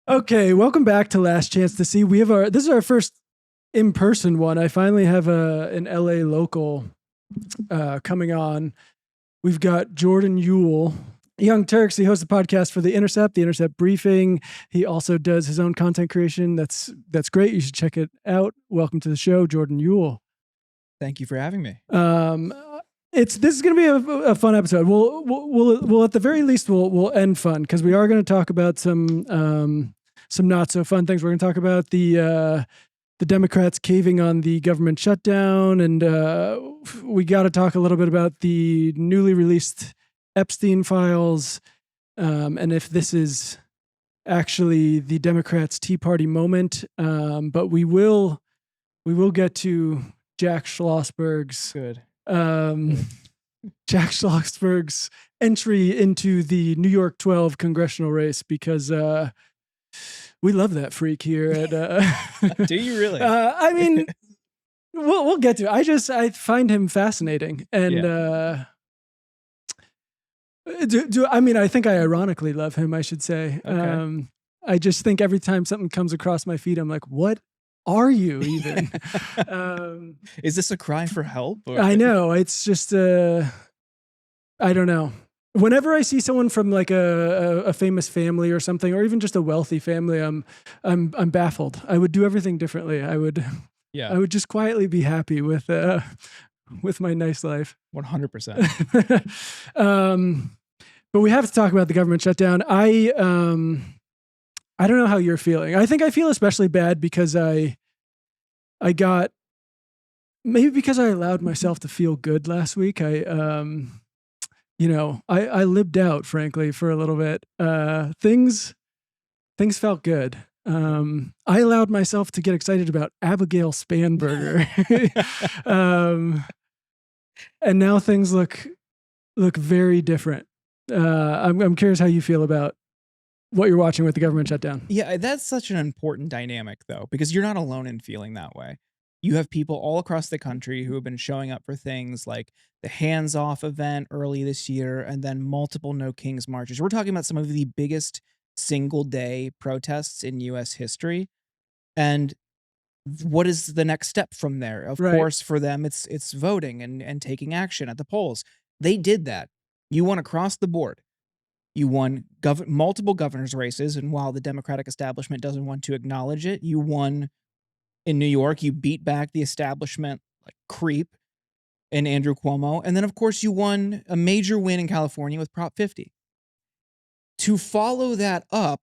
Okay, welcome back to Last Chance to See. This is our first in-person one. I finally have an LA local coming on. We've got jordanuhl. Young Turks, he hosts a podcast for The Intercept Briefing. He also does his own content creation. That's great. You should check it out. Welcome to the show, jordanuhl. Thank you for having me. This is going to be a fun episode. We'll at the very least we'll end fun because we are going to talk about some not so fun things. We're going to talk about the Democrats caving on the government shutdown, and we got to talk a little bit about the newly released Epstein files, and if this is actually the Democrats' Tea Party moment. But we will get to Jack Schlossberg's Jack Schlossberg's entry into the New York 12 congressional race because we love that freak here at Do you really? I mean, we'll get to it. I find him fascinating, and I think I ironically love him, I should say. Okay. I just think every time something comes across my feed, I'm like, what are you even? Is this a cry for help? Or? I know. It's just, I don't know. Whenever I see someone from like a famous family or something, or even just a wealthy family, I'm baffled. I would do everything differently. I would just quietly be happy with my nice life. 100%. But we have to talk about the government shutdown. I don't know how you're feeling. I think I feel especially bad because I allowed myself to feel good last week. I lived out, frankly, for a little bit. Things felt good. I allowed myself to get excited about Abigail Spanberger. And now things look very different. I'm curious how you feel about what you're watching with the government shutdown. Yeah, that's such an important dynamic, though, because you're not alone in feeling that way. You have people all across the country who have been showing up for things like the hands-off event early this year and then multiple No Kings marches. We're talking about some of the biggest single-day protests in U.S. history. And what is the next step from there? Of course, for them, it's voting and taking action at the polls. They did that. You won across the board. You won multiple governor's races, and while the Democratic establishment doesn't want to acknowledge it, you won in New York. You beat back the establishment like creep in Andrew Cuomo, and then of course you won a major win in California with Prop 50. To follow that up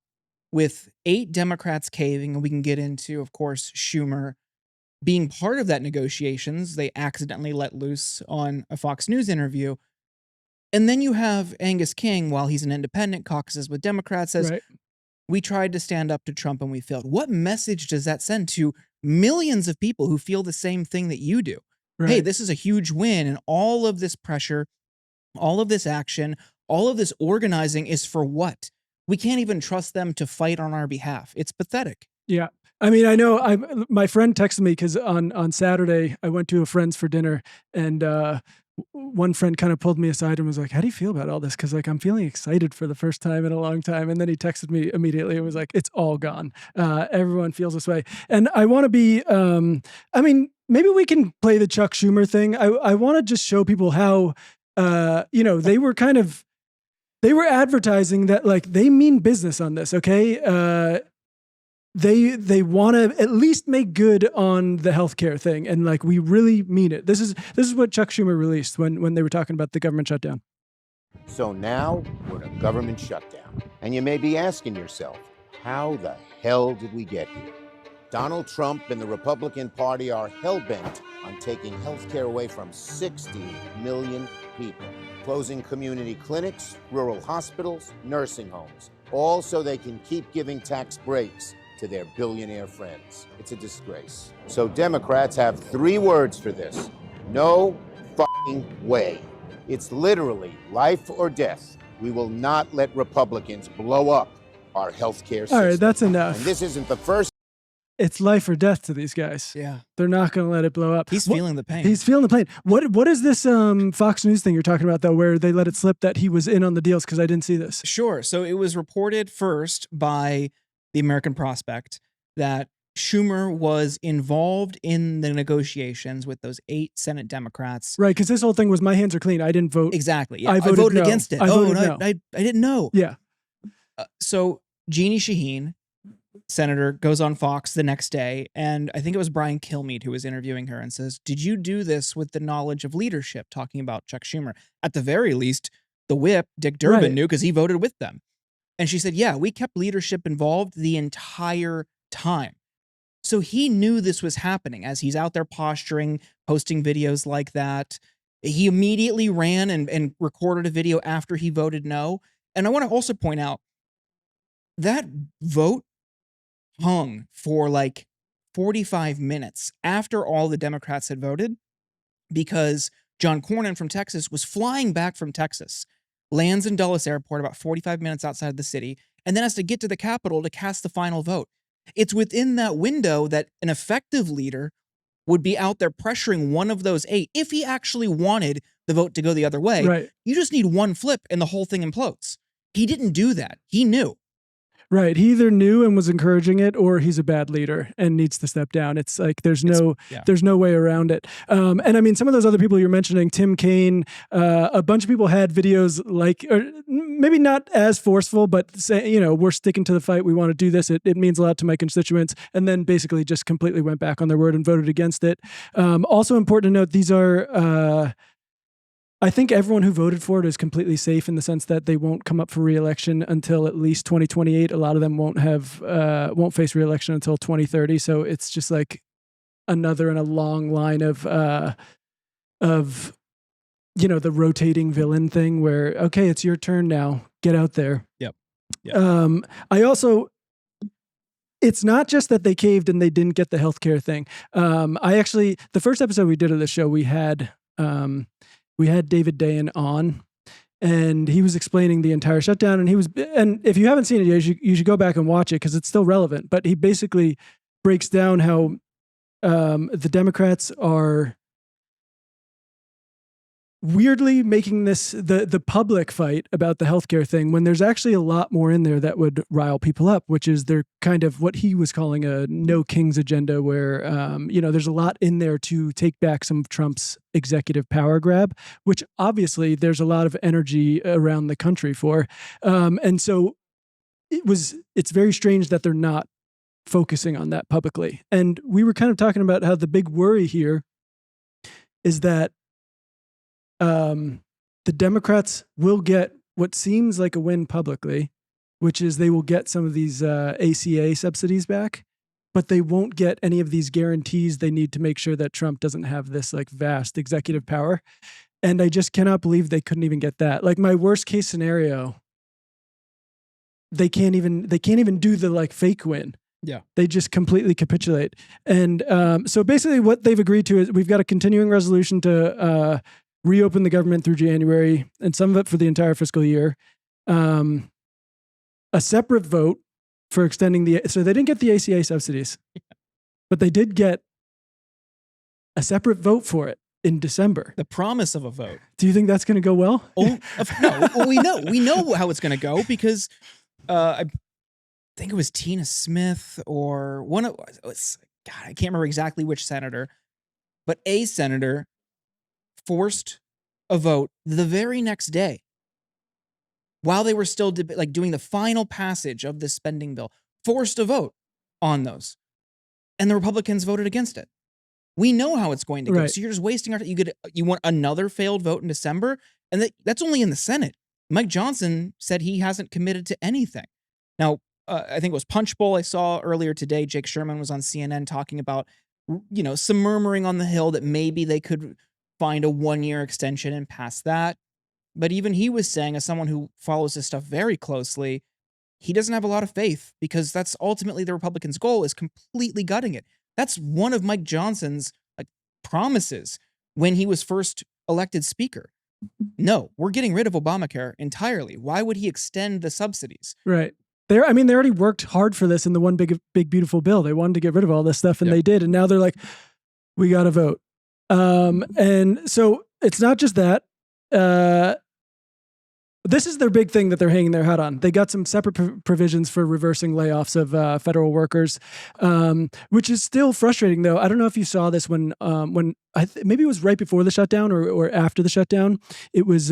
with 8 Democrats caving, and we can get into, of course, Schumer being part of that negotiations. They accidentally let loose on a Fox News interview. And then you have Angus King, while he's an independent, caucuses with Democrats, says, we tried to stand up to Trump and we failed. What message does that send to millions of people who feel the same thing that you do? Hey, this is a huge win, and all of this pressure, all of this action, all of this organizing is for what? We can't even trust them to fight on our behalf. It's pathetic. Yeah. I mean, I know my friend texted me because on Saturday I went to a friend's for dinner, and one friend kind of pulled me aside and was like, how do you feel about all this? Because like I'm feeling excited for the first time in a long time. And then he texted me immediately and was like, it's all gone. Everyone feels this way. And I want to be, maybe we can play the Chuck Schumer thing. I want to just show people how, they were advertising that like they mean business on this. Okay. They want to at least make good on the healthcare thing, and like we really mean it. This is what Chuck Schumer released when they were talking about the government shutdown. So now we're in a government shutdown, and you may be asking yourself, how the hell did we get here? Donald Trump and the Republican Party are hell-bent on taking healthcare away from 60 million people, closing community clinics, rural hospitals, nursing homes, all so they can keep giving tax breaks to their billionaire friends. It's a disgrace. So Democrats have 3 words for this. No fucking way. It's literally life or death. We will not let Republicans blow up our healthcare system. All right, that's enough. And this isn't the first. It's life or death to these guys. Yeah. They're not going to let it blow up. He's feeling the pain. He's feeling the pain. What is this Fox News thing you're talking about, though, where they let it slip that he was in on the deals? Because I didn't see this. Sure. So it was reported first by the American Prospect, that Schumer was involved in the negotiations with those 8 Senate Democrats. Right, because this whole thing was my hands are clean. I didn't vote. Exactly. Yeah. I voted no. against it. I voted no. I didn't know. Yeah. So Jeannie Shaheen, senator, goes on Fox the next day, and I think it was Brian Kilmeade who was interviewing her and says, "Did you do this with the knowledge of leadership?" Talking about Chuck Schumer. At the very least, the whip, Dick Durbin, knew because he voted with them. And she said, "Yeah, we kept leadership involved the entire time." So he knew this was happening as he's out there posturing, posting videos like that. He immediately ran and recorded a video after he voted no. And I want to also point out that vote hung for like 45 minutes after all the Democrats had voted, because John Cornyn from Texas was flying back from Texas, lands in Dulles Airport about 45 minutes outside the city, and then has to get to the Capitol to cast the final vote. It's within that window that an effective leader would be out there pressuring one of those 8 if he actually wanted the vote to go the other way. Right. You just need one flip and the whole thing implodes. He didn't do that. He knew. Right. He either knew and was encouraging it, or he's a bad leader and needs to step down. It's like there's no way around it. And I mean, some of those other people you're mentioning, Tim Kaine, a bunch of people had videos like, or maybe not as forceful, but say, we're sticking to the fight. We want to do this. It means a lot to my constituents. And then basically just completely went back on their word and voted against it. Also important to note, these are, I think everyone who voted for it is completely safe in the sense that they won't come up for re-election until at least 2028. A lot of them won't face re-election until 2030. So it's just like another in a long line of the rotating villain thing where, okay, it's your turn now. Get out there. Yep. It's not just that they caved and they didn't get the healthcare thing. The first episode we did of the show, we had David Dayen on, and he was explaining the entire shutdown. And if you haven't seen it yet, you should go back and watch it because it's still relevant. But he basically breaks down how the Democrats are weirdly making this the public fight about the healthcare thing when there's actually a lot more in there that would rile people up, which is they're kind of what he was calling a no kings agenda, where there's a lot in there to take back some of Trump's executive power grab, which obviously there's a lot of energy around the country for, and so it's very strange that they're not focusing on that publicly. And we were kind of talking about how the big worry here is that the Democrats will get what seems like a win publicly, which is they will get some of these ACA subsidies back, but they won't get any of these guarantees they need to make sure that Trump doesn't have this like vast executive power. And I just cannot believe they couldn't even get that. Like my worst case scenario, they can't even do the like fake win. Yeah. They just completely capitulate. And so basically what they've agreed to is we've got a continuing resolution to reopen the government through January, and some of it for the entire fiscal year. A separate vote for extending so they didn't get the ACA subsidies, but they did get a separate vote for it in December. The promise of a vote. Do you think that's going to go well? Oh, no. Well, we know how it's going to go because I think it was Tina Smith or I can't remember exactly which senator, but a senator forced a vote the very next day while they were still doing the final passage of this spending bill, forced a vote on those. And the Republicans voted against it. We know how it's going to go. Right. So you're just wasting our time. You want another failed vote in December? And that's only in the Senate. Mike Johnson said he hasn't committed to anything. Now, I think it was Punchbowl I saw earlier today. Jake Sherman was on CNN talking about, some murmuring on the Hill that maybe they could find a 1-year extension and pass that. But even he was saying, as someone who follows this stuff very closely, he doesn't have a lot of faith because that's ultimately the Republicans' goal, is completely gutting it. That's one of Mike Johnson's promises when he was first elected speaker. No, we're getting rid of Obamacare entirely. Why would he extend the subsidies? Right. They already worked hard for this in the one big beautiful bill. They wanted to get rid of all this stuff, and they did. And now they're like, we got to vote. And so it's not just that. this is their big thing that they're hanging their hat on. They got some separate provisions for reversing layoffs of federal workers, which is still frustrating, though. I don't know if you saw this when maybe it was right before the shutdown or after the shutdown. It was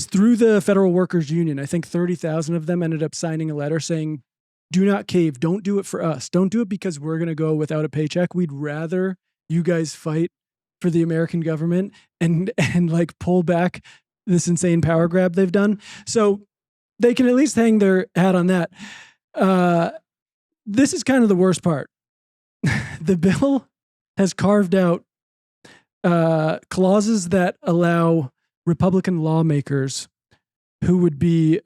through the Federal Workers Union. I think 30,000 of them ended up signing a letter saying, "Do not cave. Don't do it for us. Don't do it because we're going to go without a paycheck. We'd rather you guys fight for the American government and like pull back this insane power grab they've done." So they can at least hang their hat on that. This is kind of the worst part. The bill has carved out clauses that allow Republican lawmakers who would be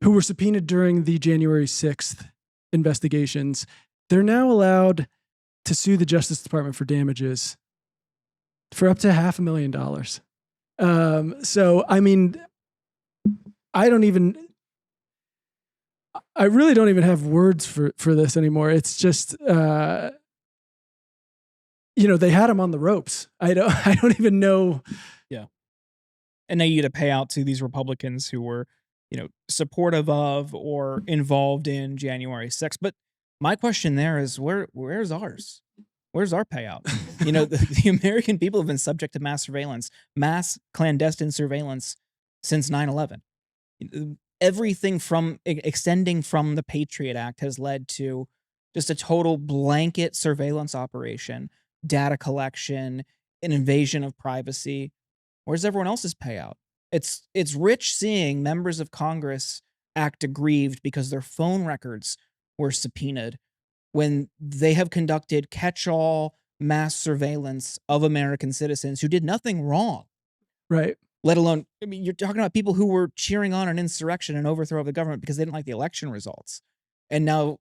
who were subpoenaed during the January 6th investigations. They're now allowed to sue the Justice Department for damages for up to $500,000. So, I mean, I really don't even have words for this anymore. It's just, they had him on the ropes. I don't even know. Yeah. And now you get to pay out to these Republicans who were, supportive of or involved in January 6th. But my question there is, where's ours? Where's our payout? The American people have been subject to mass surveillance, mass clandestine surveillance since 9/11. Everything from extending from the Patriot Act has led to just a total blanket surveillance operation, data collection, an invasion of privacy. Where's everyone else's payout? It's rich seeing members of Congress act aggrieved because their phone records were subpoenaed when they have conducted catch-all mass surveillance of American citizens who did nothing wrong. Right. Let alone, you're talking about people who were cheering on an insurrection and overthrow of the government because they didn't like the election results. And now,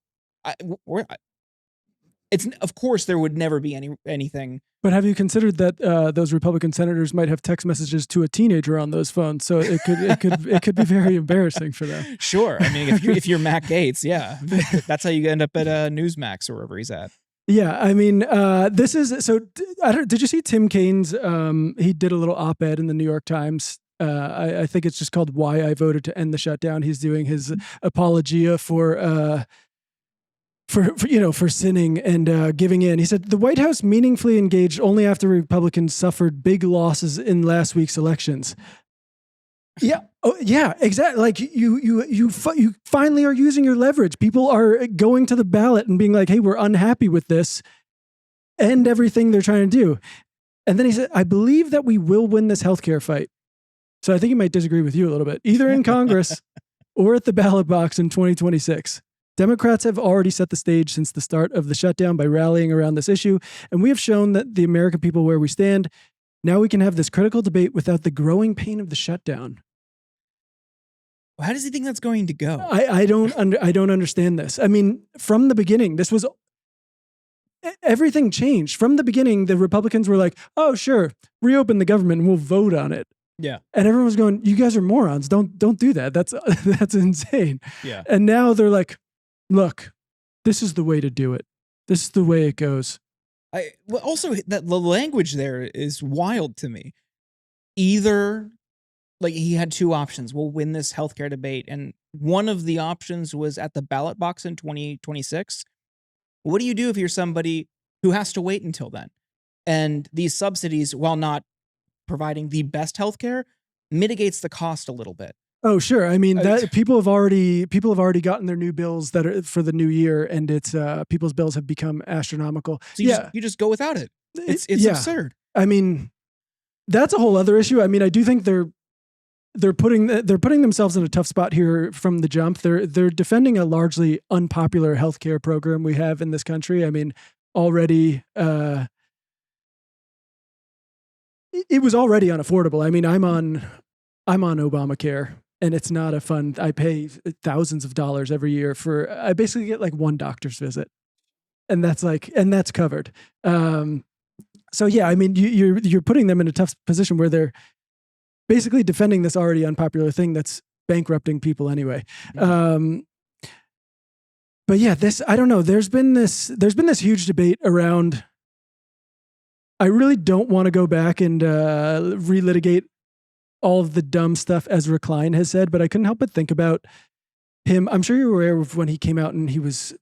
of course, there would never be anything. But have you considered that those Republican senators might have text messages to a teenager on those phones? So it could be very embarrassing for them. Sure. I mean, if you're Matt Gaetz, yeah, that's how you end up at Newsmax or wherever he's at. Yeah, I mean, this is so. Did you see Tim Kaine's? He did a little op-ed in the New York Times. I think it's just called "Why I Voted to End the Shutdown." He's doing his apologia for sinning and giving in. He said the White House meaningfully engaged only after Republicans suffered big losses in last week's elections. Yeah. Oh, yeah, exactly. Like you finally are using your leverage. People are going to the ballot and being like, "Hey, we're unhappy with this," and everything they're trying to do. And then he said, "I believe that we will win this healthcare fight." So I think he might disagree with you a little bit, either in Congress or at the ballot box in 2026. Democrats have already set the stage since the start of the shutdown by rallying around this issue, and we have shown that the American people where we stand. Now we can have this critical debate without the growing pain of the shutdown. How does he think that's going to go? I don't understand this. I mean, from the beginning, everything changed. From the beginning, the Republicans were like, "Oh, sure, reopen the government and we'll vote on it." Yeah. And everyone was going, "You guys are morons. Don't do that. That's insane." Yeah. And now they're like, "Look, this is the way to do it. This is the way it goes." Also, that the language there is wild to me. Either, like, he had two options. We'll win this healthcare debate. And one of the options was at the ballot box in 2026. What do you do if you're somebody who has to wait until then? And these subsidies, while not providing the best healthcare, mitigates the cost a little bit. Oh, sure. I mean, that people have already gotten their new bills that are for the new year, and it's people's bills have become astronomical. So you just go without it. It's absurd. I mean, that's a whole other issue. I mean, I do think they're putting themselves in a tough spot here from the jump. They're defending a largely unpopular healthcare program we have in this country. I mean, already it was already unaffordable. I mean, I'm on Obamacare. And it's not a fun. I pay thousands of dollars every year I basically get like one doctor's visit, and that's covered. So yeah, I mean, you're putting them in a tough position where they're basically defending this already unpopular thing that's bankrupting people anyway. But yeah, I don't know. There's been this huge debate around. I really don't want to go back and relitigate all of the dumb stuff Ezra Klein has said, but I couldn't help but think about him. I'm sure you're aware of when he came out and he was,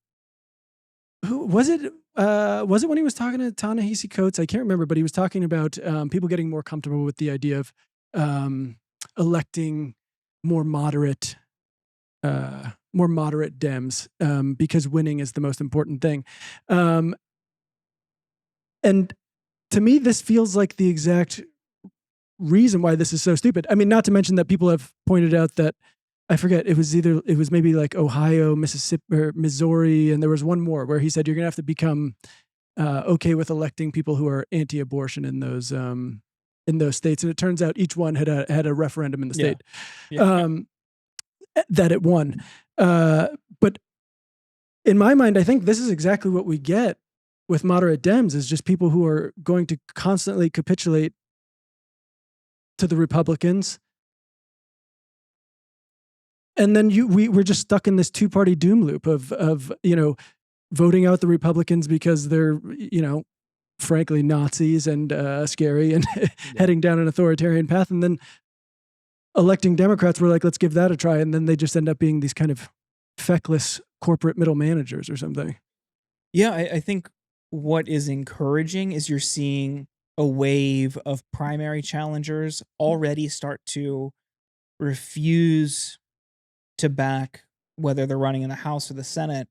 who was it? Was it when he was talking to Ta-Nehisi Coates? I can't remember, but he was talking about people getting more comfortable with the idea of electing more moderate Dems because winning is the most important thing. And to me, this feels like the exact reason why this is so stupid. I mean, not to mention that people have pointed out that, I forget, it was maybe like Ohio, Mississippi, or Missouri, and there was one more where he said you're going to have to become okay with electing people who are anti-abortion in those states. And it turns out each one had a referendum in the state that it won. But in my mind, I think this is exactly what we get with moderate Dems, is just people who are going to constantly capitulate to the Republicans. And then we're just stuck in this two-party doom loop of voting out the Republicans because they're, frankly, Nazis and scary and heading down an authoritarian path. And then electing Democrats, we're like, let's give that a try. And then they just end up being these kind of feckless corporate middle managers or something. Yeah, I think what is encouraging is you're seeing a wave of primary challengers already start to refuse to back, whether they're running in the House or the Senate,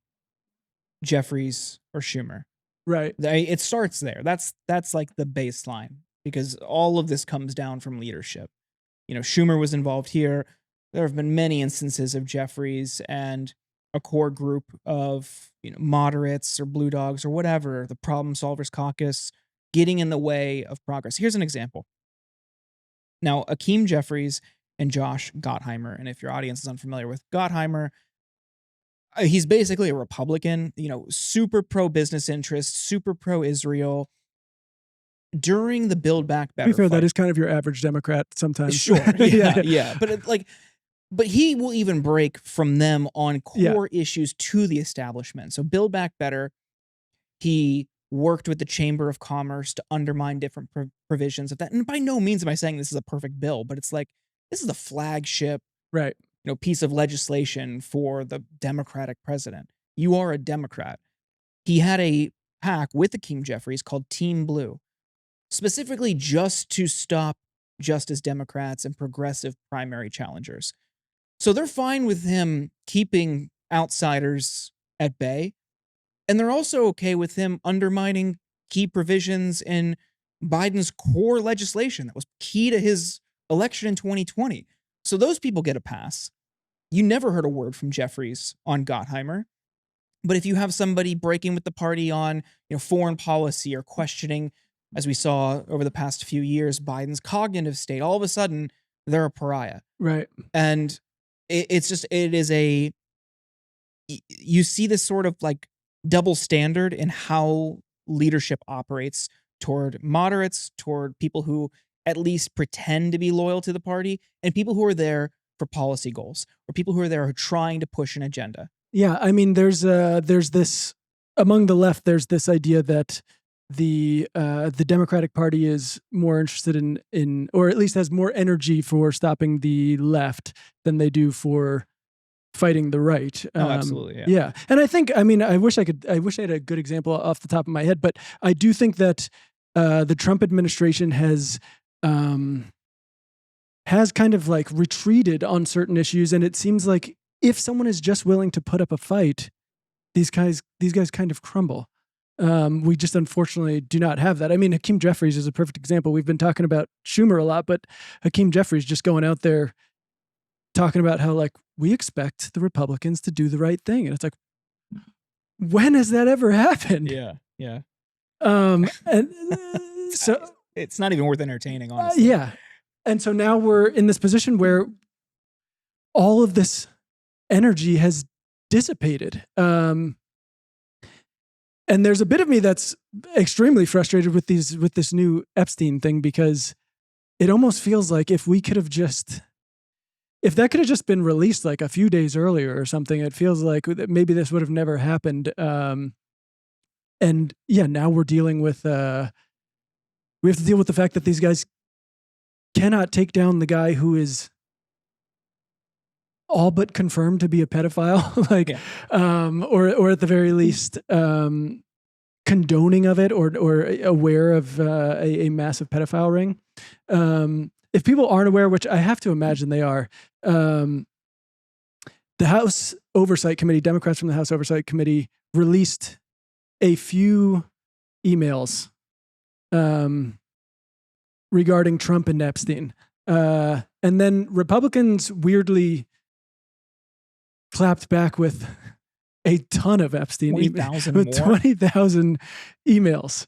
Jeffries or Schumer. Right. It starts there. That's like the baseline, because all of this comes down from leadership. Schumer was involved here. There have been many instances of Jeffries and a core group of moderates or blue dogs or whatever, the Problem Solvers Caucus, getting in the way of progress. Here's an example. Now, Hakeem Jeffries and Josh Gottheimer, and if your audience is unfamiliar with Gottheimer, he's basically a Republican, super pro-business interests, super pro-Israel. During the Build Back Better To be fair, fight, that is kind of your average Democrat sometimes. sure, yeah. But he will even break from them on core issues to the establishment. So Build Back Better, he worked with the Chamber of Commerce to undermine different provisions of that. And by no means am I saying this is a perfect bill, but it's like, this is the flagship right, piece of legislation for the Democratic president. You are a Democrat. He had a PAC with Hakeem Jeffries called Team Blue, specifically just to stop Justice Democrats and progressive primary challengers. So they're fine with him keeping outsiders at bay. And they're also okay with him undermining key provisions in Biden's core legislation that was key to his election in 2020. So those people get a pass. You never heard a word from Jeffries on Gottheimer. But if you have somebody breaking with the party on foreign policy or questioning, as we saw over the past few years, Biden's cognitive state, all of a sudden they're a pariah. right. And you see this sort of like double standard in how leadership operates toward moderates, toward people who at least pretend to be loyal to the party, and people who are there for policy goals, or people who are there who are trying to push an agenda. Yeah, I mean, there's this among the left. There's this idea that the Democratic Party is more interested in, or at least has more energy for stopping the left than they do for fighting the right. Absolutely. Yeah. And I think, I wish I had a good example off the top of my head, but I do think that the Trump administration has kind of like retreated on certain issues. And it seems like if someone is just willing to put up a fight, these guys kind of crumble. We just unfortunately do not have that. I mean, Hakeem Jeffries is a perfect example. We've been talking about Schumer a lot, but Hakeem Jeffries just going out there talking about how like we expect the Republicans to do the right thing. And it's like, when has that ever happened? Yeah. And so it's not even worth entertaining, honestly. yeah. And so now we're in this position where all of this energy has dissipated. And there's a bit of me that's extremely frustrated with this new Epstein thing, because it almost feels like if that could have just been released like a few days earlier or something, it feels like maybe this would have never happened. And yeah, now we're dealing with, we have to deal with the fact that these guys cannot take down the guy who is all but confirmed to be a pedophile, like, or at the very least, condoning of it or aware of a massive pedophile ring. If people aren't aware, which I have to imagine they are, the House Oversight Committee, Democrats from the House Oversight Committee, released a few emails regarding Trump and Epstein. And then Republicans weirdly clapped back with a ton of Epstein 20,000 with more? 20,000 emails.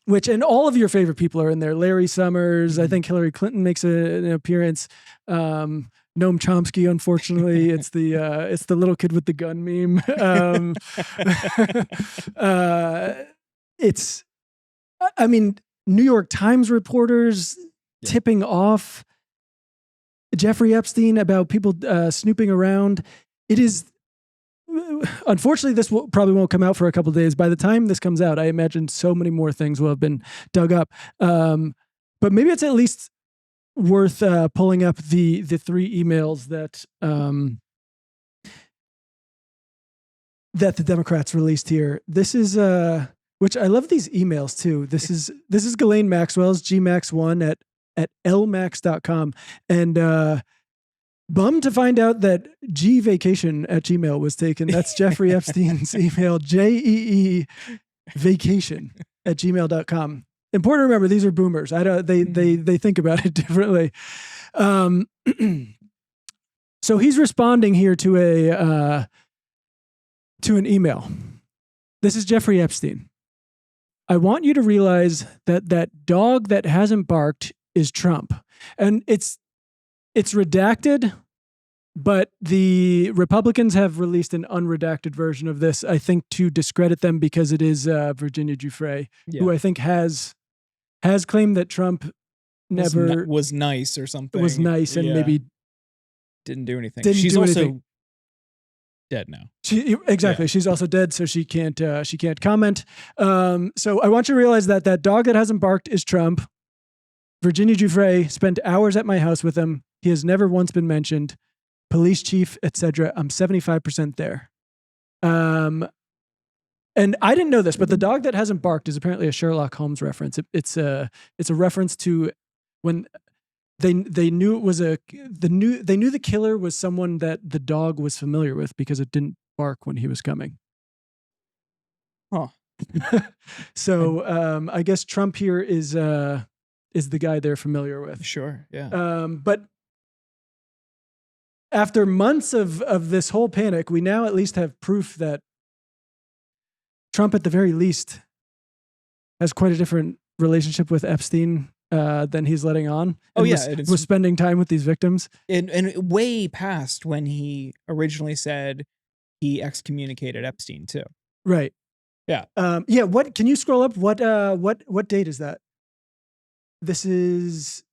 Which, and all of your favorite people are in there. Larry Summers, I think Hillary Clinton makes an appearance. Noam Chomsky, unfortunately, it's the little kid with the gun meme. It's, I mean, New York Times reporters tipping off Jeffrey Epstein about people snooping around. It is, unfortunately, this probably won't come out for a couple of days. By the time this comes out, I imagine so many more things will have been dug up. But maybe it's at least worth pulling up the 3 emails that that the Democrats released here. This is which I love these emails too. This is Ghislaine Maxwell's gmax1 at lmax.com. And bummed to find out that gvacation@gmail was taken. That's Jeffrey Epstein's email, jeevacation@gmail.com. Important to remember, these are boomers. They think about it differently. So he's responding here to an email. This is Jeffrey Epstein. I want you to realize that dog that hasn't barked is Trump. And it's redacted, but the Republicans have released an unredacted version of this, I think, to discredit them because it is Virginia Giuffre, who I think has claimed that Trump never was nice or something. Was nice and maybe didn't do anything. Didn't She's do also anything. Dead now. Exactly. Yeah. She's also dead, so she can't comment. So I want you to realize that dog that hasn't barked is Trump. Virginia Giuffre spent hours at my house with him. He has never once been mentioned. Police chief, etc. I'm 75% there. And I didn't know this, but the dog that hasn't barked is apparently a Sherlock Holmes reference. It's a reference to when they knew it was they knew the killer was someone that the dog was familiar with because it didn't bark when he was coming. Huh. So I guess Trump here is the guy they're familiar with. Sure. Yeah. But after months of this whole panic, we now at least have proof that Trump, at the very least, has quite a different relationship with Epstein than he's letting on. And was spending time with these victims. And way past when he originally said he excommunicated Epstein too. Right. Yeah. What can you scroll up? What date is that? This is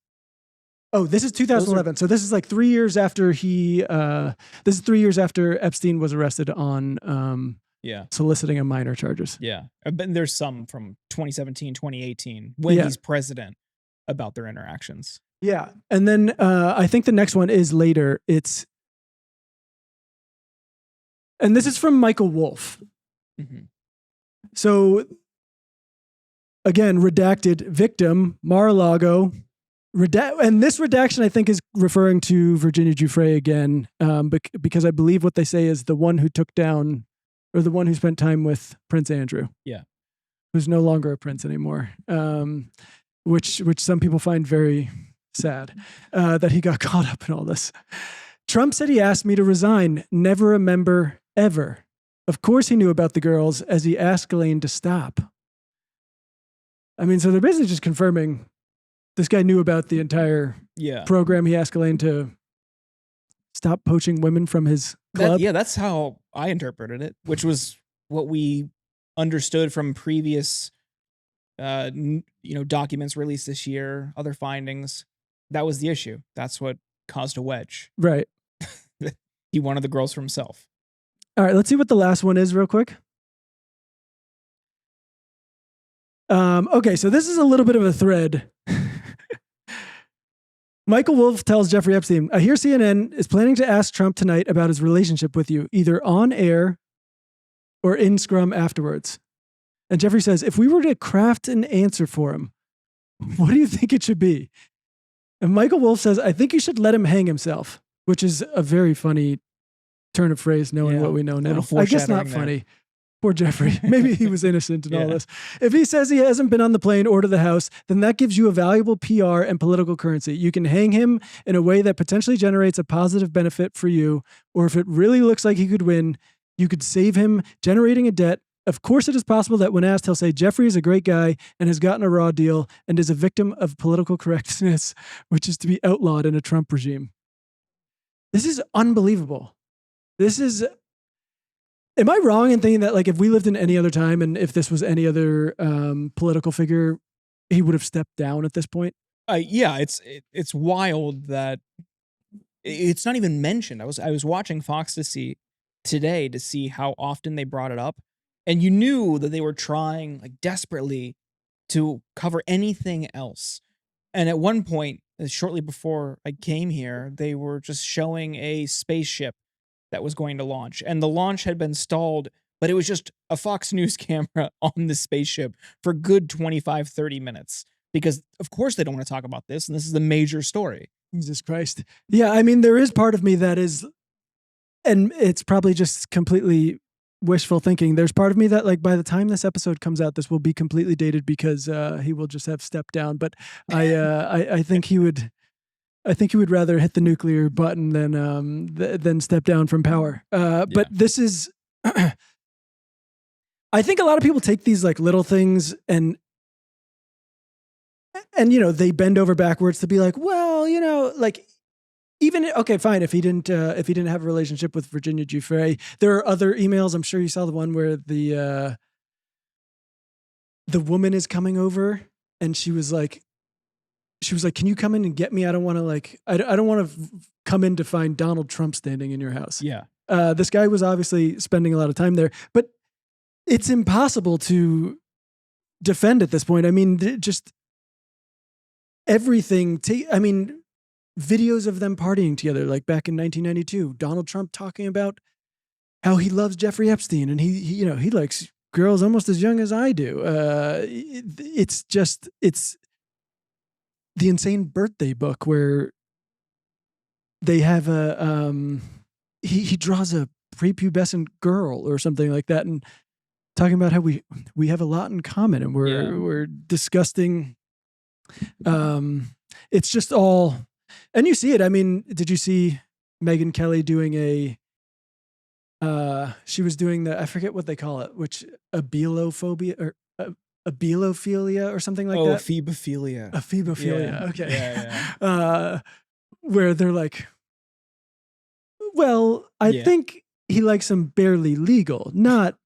2011. So this is like 3 years after this is 3 years after Epstein was arrested on soliciting a minor charges. Yeah. But there's some from 2017, 2018 when he's president about their interactions. Yeah. And then I think the next one is later. And this is from Michael Wolff. Mm-hmm. So again, redacted victim, Mar-a-Lago. And this redaction, I think, is referring to Virginia Giuffre again, because I believe what they say is the one who took down, or the one who spent time with Prince Andrew. Yeah. Who's no longer a prince anymore. Which some people find very sad, that he got caught up in all this. Trump said he asked me to resign. Never a member ever. Of course he knew about the girls, as he asked Ghislaine to stop. I mean, so they're basically just confirming this guy knew about the entire program. He asked Ghislaine to stop poaching women from his club. That's how I interpreted it, which was what we understood from previous documents released this year, other findings. That was the issue. That's what caused a wedge. Right. He wanted the girls for himself. All right, let's see what the last one is real quick. Okay, so this is a little bit of a thread. Michael Wolff tells Jeffrey Epstein, I hear CNN is planning to ask Trump tonight about his relationship with you, either on air or in scrum afterwards. And Jeffrey says, if we were to craft an answer for him, what do you think it should be? And Michael Wolff says, I think you should let him hang himself, which is a very funny turn of phrase, knowing what we know now. I guess not funny. Poor Jeffrey. Maybe he was innocent in all this. If he says he hasn't been on the plane or to the house, then that gives you a valuable PR and political currency. You can hang him in a way that potentially generates a positive benefit for you. Or if it really looks like he could win, you could save him generating a debt. Of course, it is possible that when asked, he'll say Jeffrey is a great guy and has gotten a raw deal and is a victim of political correctness, which is to be outlawed in a Trump regime. This is unbelievable. This is... Am I wrong in thinking that, like, if we lived in any other time and if this was any other political figure, he would have stepped down at this point? Yeah, it's wild that it's not even mentioned. I was watching Fox today to see how often they brought it up, and you knew that they were trying like desperately to cover anything else. And at one point, shortly before I came here, they were just showing a spaceship that was going to launch, and the launch had been stalled, but it was just a Fox News camera on the spaceship for a good 25-30 minutes because of course they don't want to talk about this, and this is the major story. Jesus Christ. Yeah, I mean, there is part of me that is, and it's probably just completely wishful thinking. There's part of me that, like, by the time this episode comes out, this will be completely dated because he will just have stepped down. But I think he would. I think he would rather hit the nuclear button than step down from power. But this is, I think a lot of people take these like little things and you know, they bend over backwards to be like, well, you know, like even, okay, fine. If he didn't have a relationship with Virginia Giuffre, there are other emails. I'm sure you saw the one where the woman is coming over and she was like, can you come in and get me? I don't want to I don't want to come in to find Donald Trump standing in your house. Yeah. This guy was obviously spending a lot of time there, but it's impossible to defend at this point. I mean, just everything. I mean, videos of them partying together, like back in 1992, Donald Trump talking about how he loves Jeffrey Epstein and he likes girls almost as young as I do. It's the insane birthday book where they have he draws a prepubescent girl or something like that and talking about how we have a lot in common and we're disgusting. It's just all, and you see it. I mean, did you see Megyn Kelly doing she was doing I forget what they call it, which abelophobia or abelophilia or something like that. Oh, ephebophilia. Ephebophilia. Yeah. Okay. Yeah. Where they're like, well, I think he likes them barely legal, not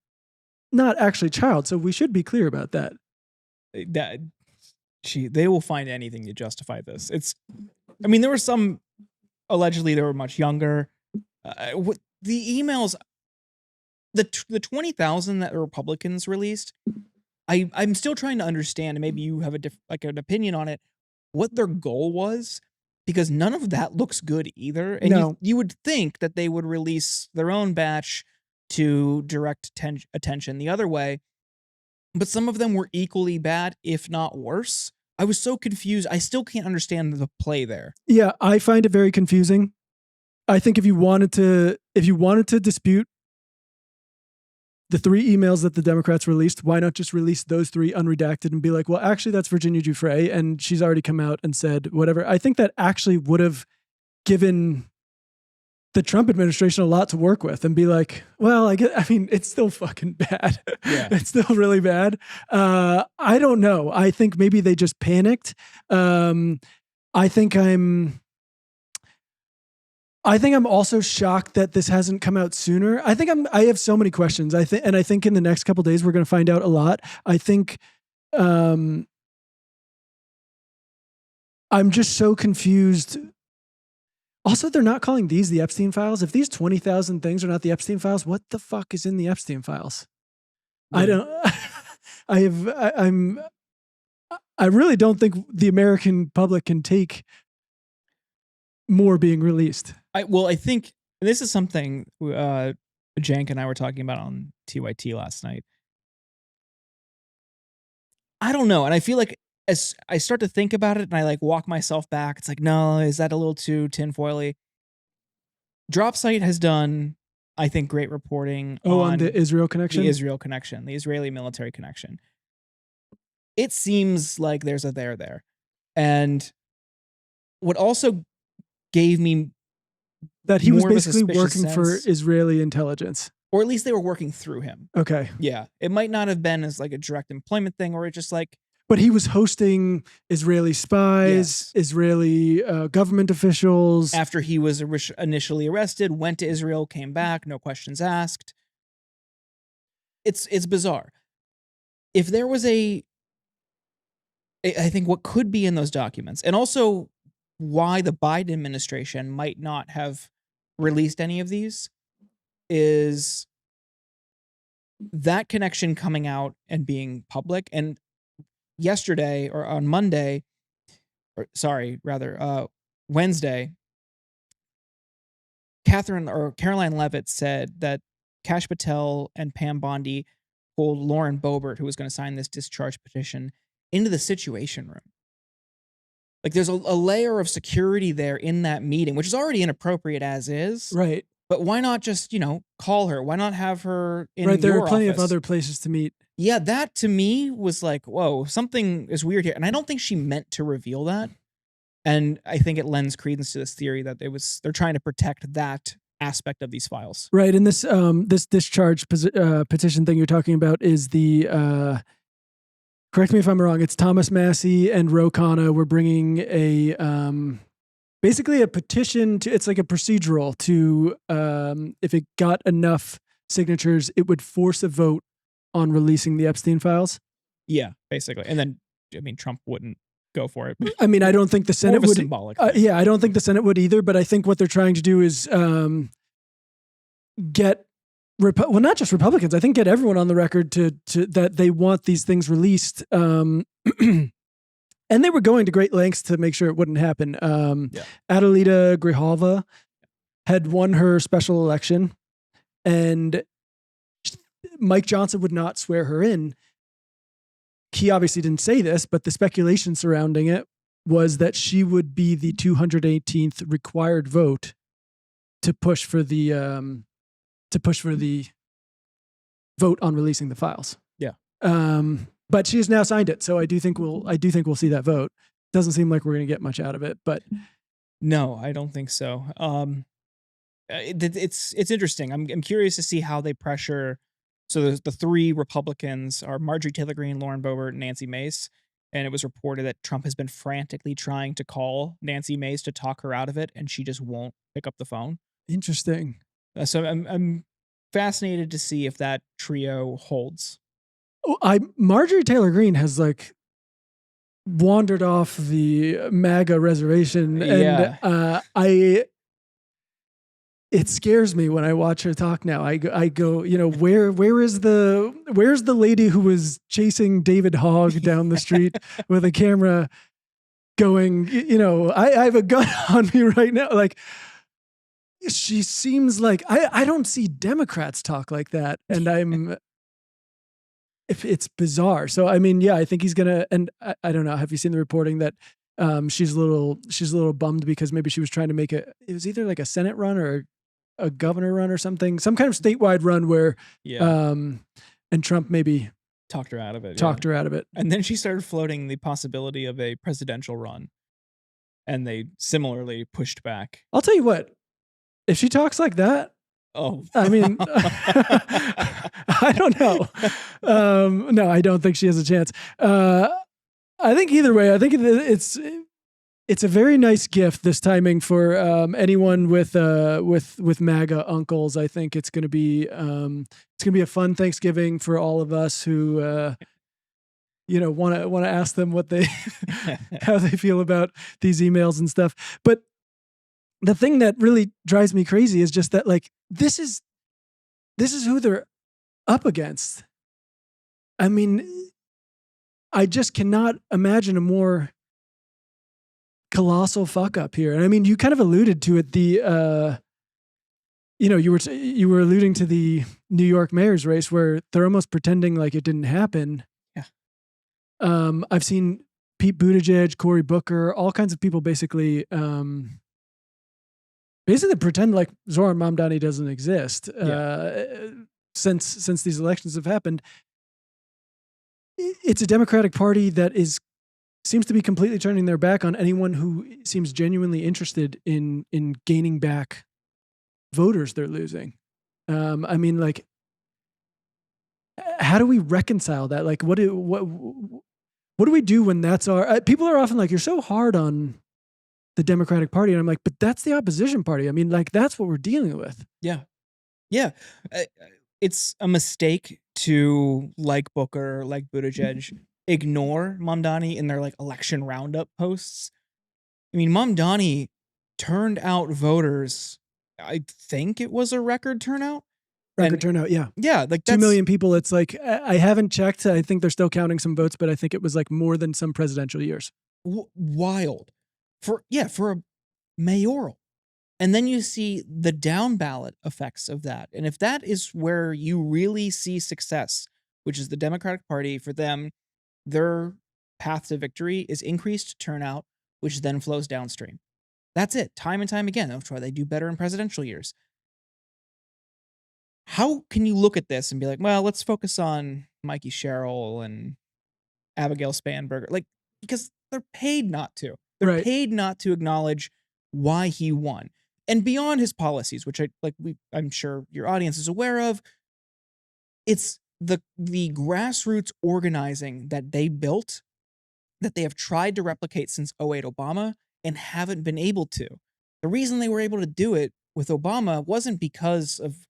actually child. So we should be clear about that. They will find anything to justify this. I mean, there were some allegedly they were much younger. The emails, the 20,000 that the Republicans released. I'm still trying to understand, and maybe you have an opinion on it, what their goal was, because none of that looks good either. And no. you would think that they would release their own batch to direct attention the other way, but some of them were equally bad, if not worse. I was so confused. I still can't understand the play there. Yeah, I find it very confusing. I think if you wanted to dispute the 3 emails that the Democrats released, why not just release those 3 unredacted and be like, well, actually, that's Virginia Giuffre, and she's already come out and said whatever. I think that actually would have given the Trump administration a lot to work with and be like, well, I mean, it's still fucking bad. Yeah. It's still really bad. I don't know. I think maybe they just panicked. I think I'm also shocked that this hasn't come out sooner. I have so many questions. I think in the next couple of days we're going to find out a lot. I think I'm just so confused. Also, they're not calling these the Epstein files. If these 20,000 things are not the Epstein files, what the fuck is in the Epstein files? Yeah. I really don't think the American public can take more being released. I think this is something Jank and I were talking about on TYT last night. I don't know. And I feel like as I start to think about it and I like walk myself back, it's like, no, is that a little too tinfoily? Dropsite has done, I think, great reporting on the Israel connection? The Israel connection, the Israeli military connection. It seems like there's a there. And what also gave me that he was more of a basically working suspicious for sense- Israeli intelligence. or at least they were working through him. Okay. Yeah. It might not have been as like a direct employment thing, or it just like, But he was hosting Israeli spies, Yes. Israeli government officials. after he was initially arrested, went to Israel, came back, no questions asked. It's bizarre. If there was I think what could be in those documents, and also why the Biden administration might not have released any of these, is that connection coming out and being public. And yesterday, or on Monday, Wednesday, Caroline Leavitt said that Kash Patel and Pam Bondi pulled Lauren Boebert, who was going to sign this discharge petition, into the Situation Room. Like there's a layer of security there in that meeting, which is already inappropriate as is. Right. But why not just, call her? Why not have her in Right. There your are plenty of office? other places to meet. Yeah, that to me was like, whoa, something is weird here. And I don't think she meant to reveal that. And I think it lends credence to this theory that they're trying to protect that aspect of these files. Right. And this this discharge petition thing you're talking about is the correct me if I'm wrong, it's Thomas Massey and Ro Khanna were bringing a basically a petition to, it's like a procedural to if it got enough signatures, it would force a vote on releasing the Epstein files. Yeah, basically. And then, Trump wouldn't go for it. I mean, I don't think the Senate would. Symbolic. Yeah, I don't think the Senate would either. But I think what they're trying to do is get, not just Republicans. I think get everyone on the record to that they want these things released. And they were going to great lengths to make sure it wouldn't happen. Adelita Grijalva had won her special election, and Mike Johnson would not swear her in. He obviously didn't say this, but the speculation surrounding it was that she would be the 218th required vote to push for the vote on releasing the files. Yeah. But she has now signed it, so I do think we'll see that vote. Doesn't seem like we're going to get much out of it, but no, I don't think so. It's interesting. I'm curious to see how they pressure. So the three Republicans are Marjorie Taylor Greene, Lauren Boebert, and Nancy Mace. And it was reported that Trump has been frantically trying to call Nancy Mace to talk her out of it, and she just won't pick up the phone. Interesting. So I'm fascinated to see if that trio holds. Marjorie Taylor Greene has like wandered off the MAGA reservation, and it scares me when I watch her talk now. I go, where's the lady who was chasing David Hogg down the street with a camera going, I have a gun on me right now. Like, she seems like, I don't see Democrats talk like that. And it's bizarre. So, I mean, yeah, I think he's going to, and I don't know. Have you seen the reporting that she's a little bummed because maybe she was trying to make it was either like a Senate run or a governor run or something, some kind of statewide run where, and Trump maybe talked her out of it. Her out of it. And then she started floating the possibility of a presidential run, and they similarly pushed back. I'll tell you what, if she talks like that, I mean, I don't know. No, I don't think she has a chance. I think either way, I think it's a very nice gift, this timing, for anyone with MAGA uncles. I think it's going to be a fun Thanksgiving for all of us who want to ask them what they how they feel about these emails and stuff. But the thing that really drives me crazy is just that, like, this is who they're up against. I mean, I just cannot imagine a more colossal fuck up here. And I mean, you kind of alluded to it. You were alluding to the New York mayor's race where they're almost pretending like it didn't happen. Yeah. I've seen Pete Buttigieg, Cory Booker, all kinds of people basically pretend like Zoran Mamdani doesn't exist. Since these elections have happened, it's a Democratic Party that seems to be completely turning their back on anyone who seems genuinely interested in gaining back voters they're losing. I mean, like, how do we reconcile that? Like, what do we do when that's our? People are often like, "You're so hard on the Democratic Party," and I'm like, "But that's the opposition party. I mean, like, that's what we're dealing with." Yeah. It's a mistake to, like Booker, like Buttigieg, ignore Mamdani in their like election roundup posts. I mean, Mamdani turned out voters. I think it was a record turnout. Record turnout, yeah. Yeah, like 2 million people. It's like, I haven't checked. I think they're still counting some votes, but I think it was like more than some presidential years. Wild. For a mayoral. And then you see the down ballot effects of that. And if that is where you really see success, which is the Democratic Party, for them, their path to victory is increased turnout, which then flows downstream. That's it, time and time again. That's why they do better in presidential years. How can you look at this and be like, well, let's focus on Mikey Sherrill and Abigail Spanberger? Like, because they're paid not to. They're Right. paid not to acknowledge why he won. And beyond his policies, which I'm sure your audience is aware of, it's the grassroots organizing that they built, that they have tried to replicate since 2008 Obama and haven't been able to. The reason they were able to do it with Obama wasn't because of,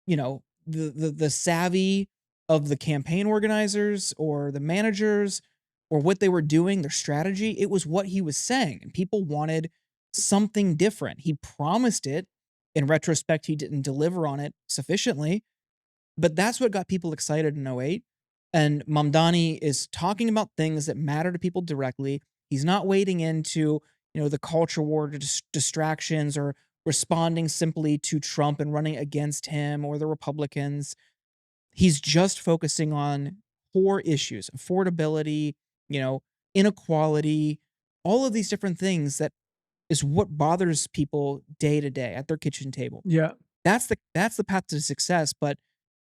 the savvy of the campaign organizers or the managers or what they were doing, their strategy. It was what he was saying, and people wanted something different. He promised it. In retrospect, he didn't deliver on it sufficiently, but that's what got people excited in 2008. And Mamdani is talking about things that matter to people directly. He's not wading into, the culture war distractions or responding simply to Trump and running against him or the Republicans. He's just focusing on core issues, affordability, inequality, all of these different things that is what bothers people day to day at their kitchen table. Yeah. That's the path to success, but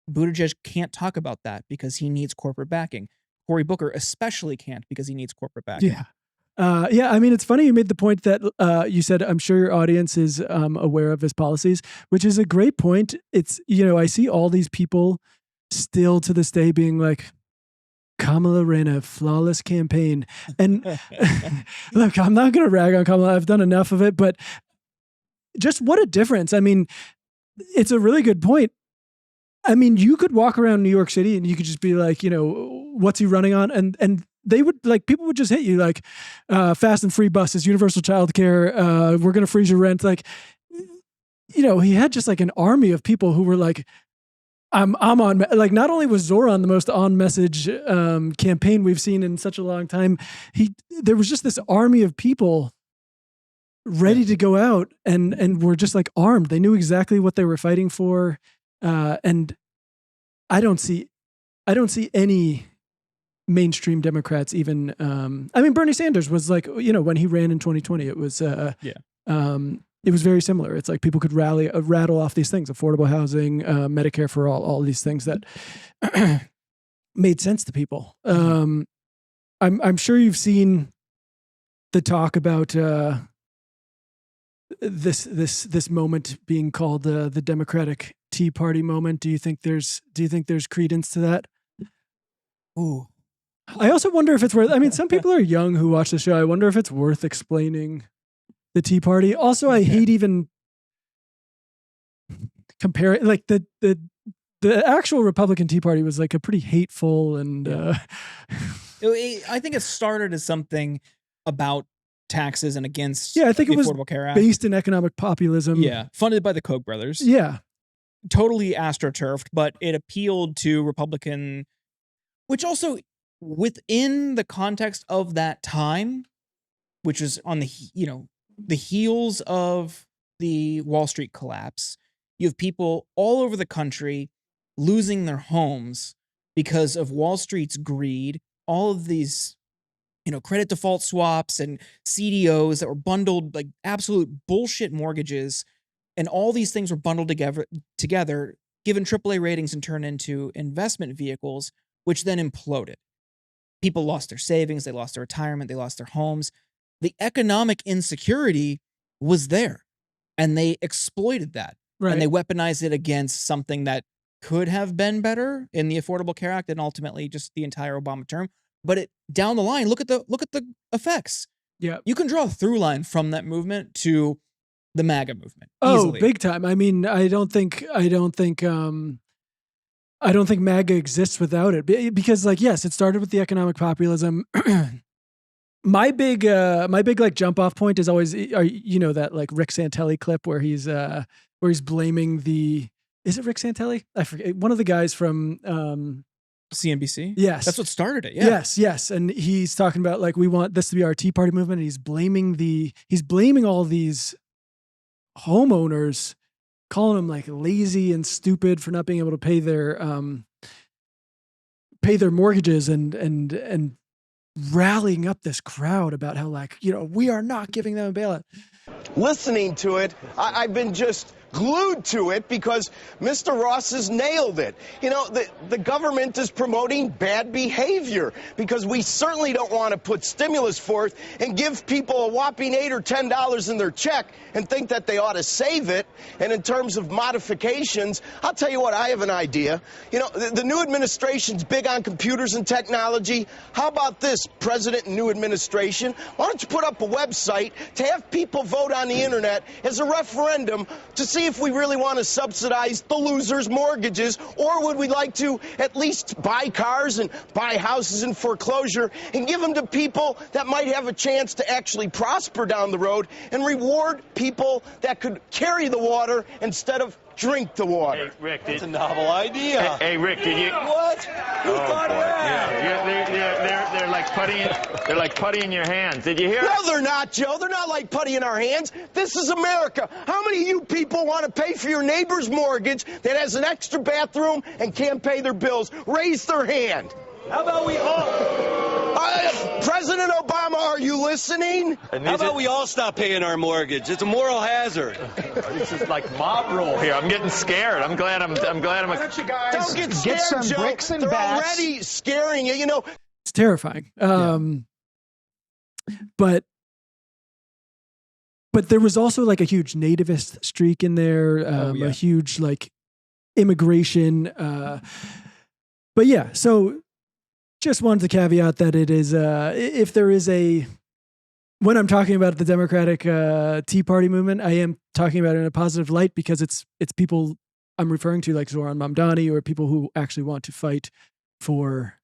Buttigieg can't talk about that because he needs corporate backing. Cory Booker especially can't because he needs corporate backing. Yeah. I mean, it's funny you made the point that you said, I'm sure your audience is aware of his policies, which is a great point. It's, I see all these people still to this day being like, Kamala ran a flawless campaign. And look, I'm not going to rag on Kamala. I've done enough of it, but just what a difference. I mean, it's a really good point. I mean, you could walk around New York City and you could just be like, what's he running on? And they would people would just hit you like fast and free buses, universal childcare. We're going to freeze your rent. Like, he had just like an army of people who were like, I'm on. Like, not only was Zoran the most on message campaign we've seen in such a long time, there was just this army of people ready to go out and were just like armed. They knew exactly what they were fighting for. And I don't see any mainstream Democrats even. I mean, Bernie Sanders was like, when he ran in 2020, it was it was very similar. It's like people could rattle off these things: affordable housing, Medicare for all these things that made sense to people. I'm sure you've seen the talk about this moment being called the Democratic Tea Party moment. Do you think there's credence to that? Ooh. I also wonder if it's worth. I mean, some people are young who watch the show. I wonder if it's worth explaining the Tea Party. Also, I hate even comparing. Like the actual Republican Tea Party was like a pretty hateful and. I think it started as something about taxes and against. I think it was Affordable Care Act. Based in economic populism. Yeah, funded by the Koch brothers. Yeah, totally astroturfed, but it appealed to Republican, which also within the context of that time which is on the heels of the Wall Street collapse. You have people all over the country losing their homes because of Wall Street's greed. All of these, credit default swaps and CDOs that were bundled, like absolute bullshit mortgages, and all these things were bundled together, given AAA ratings and turned into investment vehicles, which then imploded. People lost their savings, they lost their retirement, they lost their homes. The economic insecurity was there, and they exploited that. Right. And they weaponized it against something that could have been better in the Affordable Care Act and ultimately just the entire Obama term. But down the line, look at the effects. Yeah, you can draw a through line from that movement to the MAGA movement. Oh, easily. big time. I mean, I don't think MAGA exists without it, because like, yes, it started with the economic populism. My big like jump off point is always, that like Rick Santelli clip where he's blaming is it Rick Santelli? I forget, one of the guys from CNBC. Yes, that's what started it. Yeah. Yes, and he's talking about like, we want this to be our Tea Party movement, and he's blaming all these homeowners, calling them like lazy and stupid for not being able to pay their mortgages, and rallying up this crowd about how like, we are not giving them a bailout. Listening to it, I've been just glued to it because Mr. Ross has nailed it. The government is promoting bad behavior because we certainly don't want to put stimulus forth and give people a whopping $8 or $10 in their check and think that they ought to save it. And in terms of modifications, I'll tell you what, I have an idea. The new administration's big on computers and technology. How about this, President and new administration? Why don't you put up a website to have people vote on the internet as a referendum to see if we really want to subsidize the losers' mortgages, or would we like to at least buy cars and buy houses in foreclosure and give them to people that might have a chance to actually prosper down the road, and reward people that could carry the water instead of drink the water? Hey, Rick, that's a novel idea. Hey, Rick, did you? What? Who thought of that? Yeah, they're like putty in your hands. Did you hear? No, they're not, Joe. They're not like putty in our hands. This is America. How many of you people want to pay for your neighbor's mortgage that has an extra bathroom and can't pay their bills? Raise their hand. How about we all? President Obama, are you listening? How about we all stop paying our mortgage? It's a moral hazard. This is like mob rule here. I'm getting scared. I'm glad I'm. Why don't you guys don't get scared, some Joe. bricks and They're bats. already scaring you. It's terrifying. But there was also like a huge nativist streak in there, a huge like immigration. But yeah, so just wanted to caveat that it is, if there is when I'm talking about the Democratic Tea Party movement, I am talking about it in a positive light because it's people I'm referring to like Zoran Mamdani, or people who actually want to fight for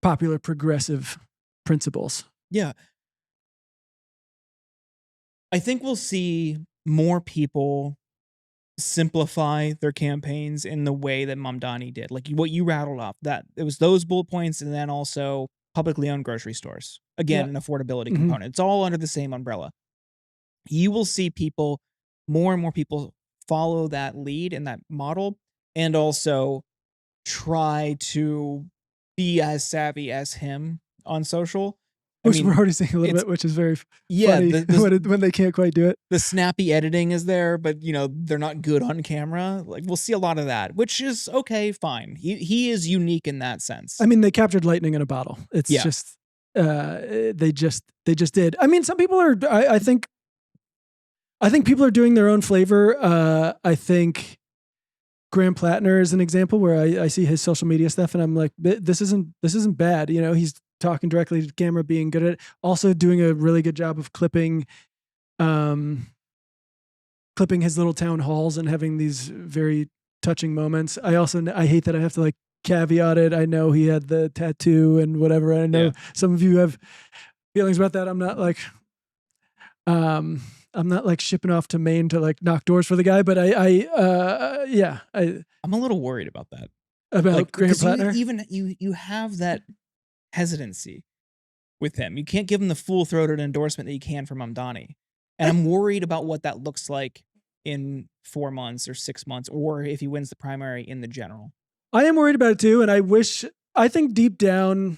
popular progressive principles. Yeah. I think we'll see more people simplify their campaigns in the way that Mamdani did. Like what you rattled off, that it was those bullet points, and then also publicly owned grocery stores. Again, an affordability component. It's all under the same umbrella. You will see more and more people follow that lead and that model, and also try to be as savvy as him on social. Which we're already seeing a little bit, which is very funny when they can't quite do it. The snappy editing is there, but they're not good on camera. Like we'll see a lot of that, which is okay, fine. He is unique in that sense. I mean, they captured lightning in a bottle. It's just they just did. I mean, some people are. I think people are doing their own flavor. I think Graham Plattner is an example where I see his social media stuff, and I'm like, this isn't bad. He's talking directly to the camera, being good at it. Also doing a really good job of clipping his little town halls and having these very touching moments. I hate that I have to like caveat it. I know he had the tattoo and whatever. I know some of you have feelings about that. I'm not like shipping off to Maine to like knock doors for the guy, but I'm a little worried about that. About like, Graham Plattner. You have that hesitancy. with him. You can't give him the full-throated endorsement that you can from Mamdani. And I'm worried about what that looks like in 4 months or 6 months, or if he wins the primary in the general. I am worried about it too, and I think deep down,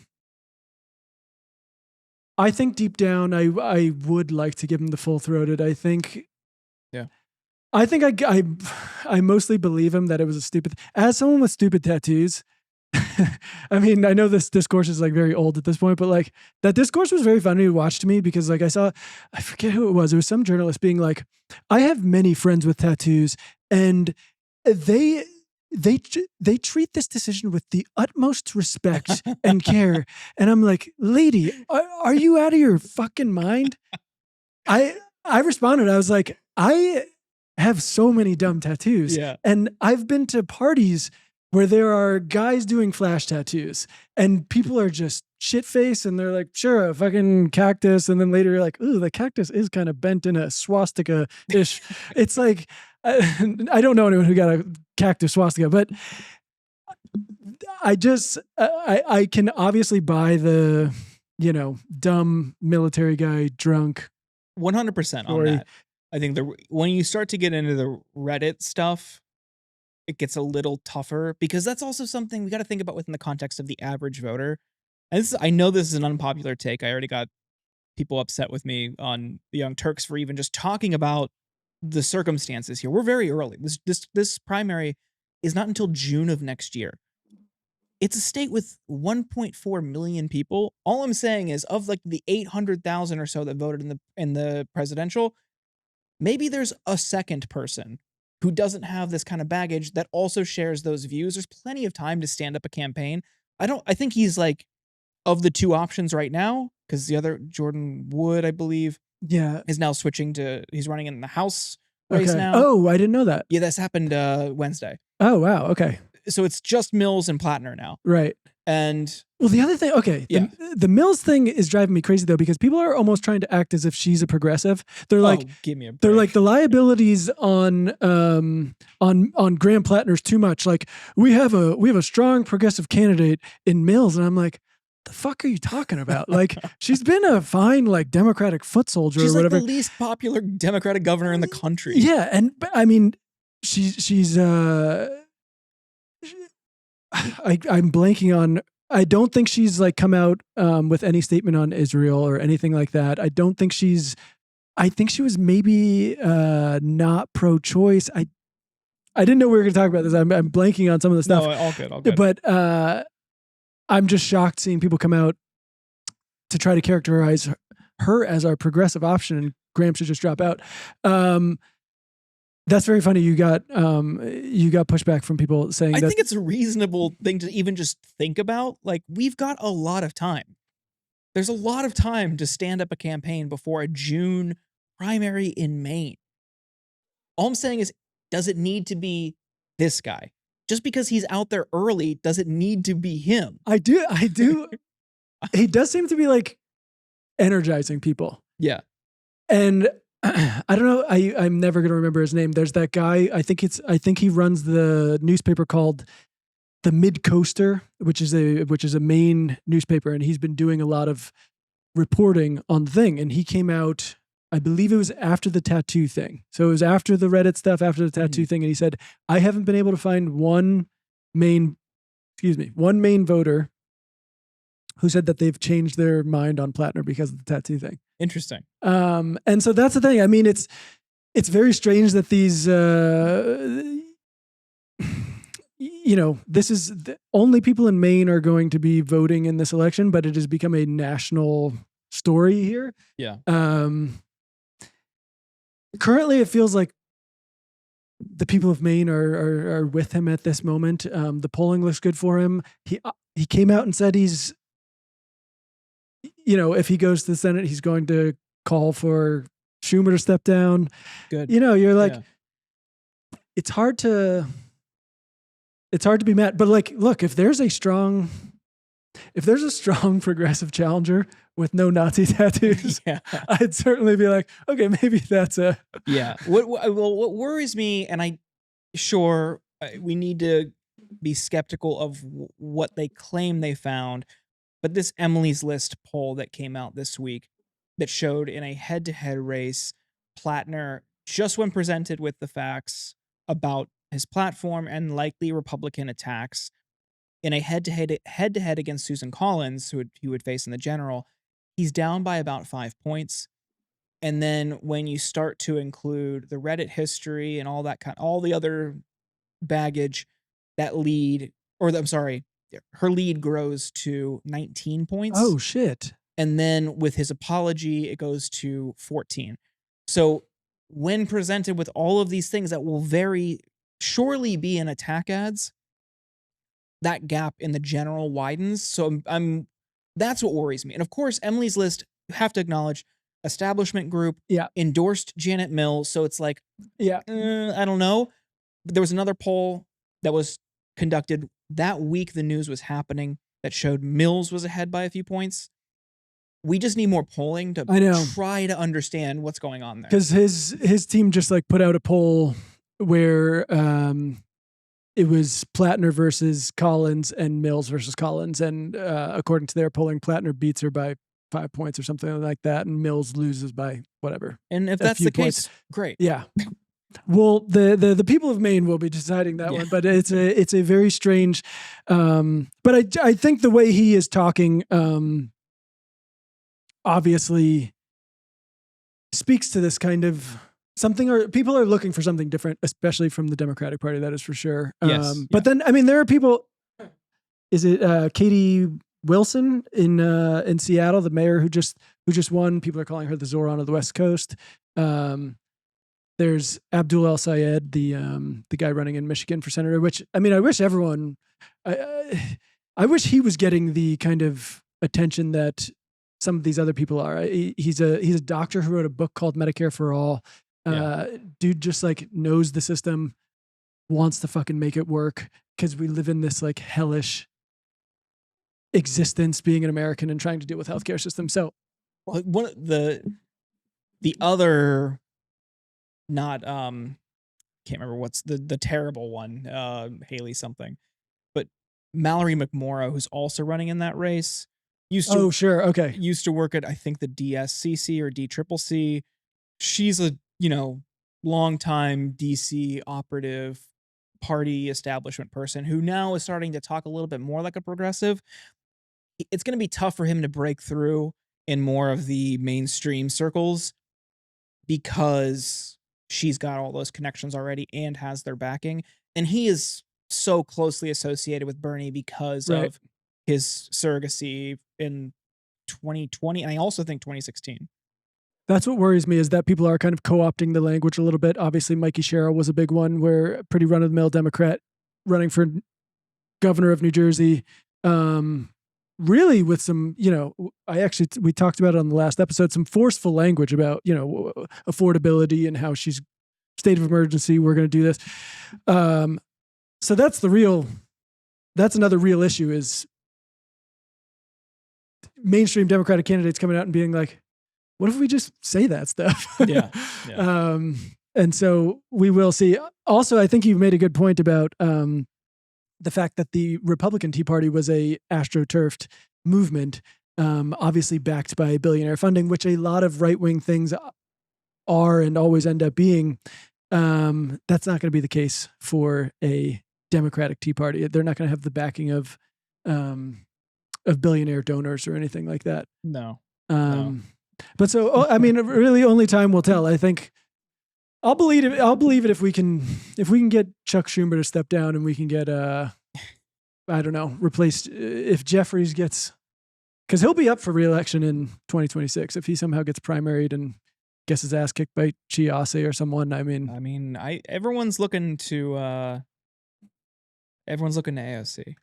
I would like to give him the full-throated. I think I mostly believe him that it was a stupid. As someone with stupid tattoos, I mean, I know this discourse is like very old at this point, but like that discourse was very funny to watch to me because like I forget who it was. It was some journalist being like, I have many friends with tattoos, and they treat this decision with the utmost respect and care. And I'm like, lady, are you out of your fucking mind? I responded. I was like, I have so many dumb tattoos. Yeah. And I've been to parties where there are guys doing flash tattoos and people are just shit-faced and they're like, sure, a fucking cactus. And then later you're like, ooh, the cactus is kind of bent in a swastika-ish. It's like, I don't know anyone who got a cactus swastika, but I can obviously buy the, dumb military guy drunk. 100% on that. I think when you start to get into the Reddit stuff, it gets a little tougher because that's also something we got to think about within the context of the average voter. And I know this is an unpopular take. I already got people upset with me on the Young Turks for even just talking about the circumstances here. We're very early. This primary is not until June of next year. It's a state with 1.4 million people. All I'm saying is of like the 800,000 or so that voted in the presidential, maybe there's a second person who doesn't have this kind of baggage that also shares those views. There's plenty of time to stand up a campaign. I think he's like of the two options right now, because the other Jordan Wood, I believe, is now switching to, he's running in the House race now. Oh, I didn't know that. Yeah, this happened Wednesday. Oh, wow. Okay. So it's just Mills and Plattner now. Right. And well, the other thing, okay, the Mills thing is driving me crazy though, because people are almost trying to act as if she's a progressive. They're like, give me a break. They're like, the liabilities on Graham Plattner's too much. Like we have a strong progressive candidate in Mills, and I'm like, the fuck are you talking about? Like she's been a fine like Democratic foot soldier she's or whatever. Like the least popular Democratic governor in the country. Yeah, and I mean, she's I'm blanking on. I don't think she's like come out with any statement on Israel or anything like that. I don't think she's. I think she was maybe not pro-choice. I didn't know we were going to talk about this. I'm blanking on some of the stuff. No, all good. But I'm just shocked seeing people come out to try to characterize her as our progressive option, and Graham should just drop out. That's very funny. You got pushback from people saying that. I think it's a reasonable thing to even just think about. Like, we've got a lot of time. There's a lot of time to stand up a campaign before a June primary in Maine. All I'm saying is, does it need to be this guy? Just because he's out there early, does it need to be him? I do. He does seem to be like energizing people. Yeah. And I don't know. I'm never going to remember his name. There's that guy. I think he runs the newspaper called the Mid-Coaster, which is a Maine newspaper, and he's been doing a lot of reporting on the thing. And he came out, I believe it was after the tattoo thing. So it was after the Reddit stuff, after the tattoo thing, and he said, "I haven't been able to find one Maine voter who said that they've changed their mind on Plattner because of the tattoo thing." Interesting. And so that's the thing. I mean, it's very strange that these, this is the only people in Maine are going to be voting in this election, but it has become a national story here. Yeah. Currently, it feels like the people of Maine are with him at this moment. The polling looks good for him. He came out and said he's, if he goes to the Senate, he's going to call for Schumer to step down. Good. You're like, it's hard to be mad. But like, look, if there's a strong progressive challenger with no Nazi tattoos, I'd certainly be like, okay, maybe that's a. Yeah. What worries me, and we need to be skeptical of what they claim they found. But this Emily's List poll that came out this week that showed in a head-to-head race, Plattner, just when presented with the facts about his platform and likely Republican attacks, in a head-to-head against Susan Collins, who he would face in the general, he's down by about 5 points. And then when you start to include the Reddit history and all that all the other baggage, that lead, her lead grows to 19 points. Oh shit. And then with his apology, it goes to 14. So when presented with all of these things that will very surely be in attack ads, that gap in the general widens. So that's what worries me. And of course, Emily's List, you have to acknowledge, establishment group, endorsed Janet Mills. So it's like, I don't know. But there was another poll that was conducted that week the news was happening that showed Mills was ahead by a few points. We just need more polling to try to understand what's going on there. Because his team just like put out a poll where it was Plattner versus Collins and Mills versus Collins. And according to their polling, Plattner beats her by 5 points or something like that, and Mills loses by whatever. And if that's the case, great. Yeah. Well, the people of Maine will be deciding that one, but it's a very strange. But I think the way he is talking, obviously, speaks to this kind of something, or people are looking for something different, especially from the Democratic Party. That is for sure. But then, I mean, there are people. Is it Katie Wilson in Seattle, the mayor who just won? People are calling her the Zoran of the West Coast. There's Abdul El Sayed, the guy running in Michigan for senator. Which, I mean, I wish everyone, I wish he was getting the kind of attention that some of these other people are. He's a doctor who wrote a book called Medicare for All. Dude just like knows the system, wants to fucking make it work, because we live in this like hellish existence being an American and trying to deal with healthcare system. So one of the other, not can't remember what's the terrible one, Haley something, but Mallory McMorrow, who's also running in that race, used to work at, I think, the DSCC or DCCC. She's a longtime DC operative party establishment person who now is starting to talk a little bit more like a progressive. It's going to be tough for him to break through in more of the mainstream circles because she's got all those connections already and has their backing. And he is so closely associated with Bernie because of his surrogacy in 2020. And I also think 2016. That's what worries me, is that people are kind of co-opting the language a little bit. Obviously, Mikey Sherrill was a big one, where a pretty run-of-the-mill Democrat running for governor of New Jersey. Really with some, we talked about it on the last episode, some forceful language about, affordability and how she's state of emergency. We're going to do this. So that's another real issue, is mainstream Democratic candidates coming out and being like, what if we just say that stuff? And so we will see. Also, I think you made a good point about the fact that the Republican Tea Party was a astroturfed movement, obviously backed by billionaire funding, which a lot of right-wing things are and always end up being. That's not going to be the case for a Democratic Tea Party. They're not going to have the backing of billionaire donors or anything like that. No. But so, I mean, really only time will tell. I think I'll believe it if we can get Chuck Schumer to step down and we can get replaced, if Jeffries gets, because he'll be up for re-election in 2026 if he somehow gets primaried and gets his ass kicked by Chiase or someone. Everyone's looking to AOC.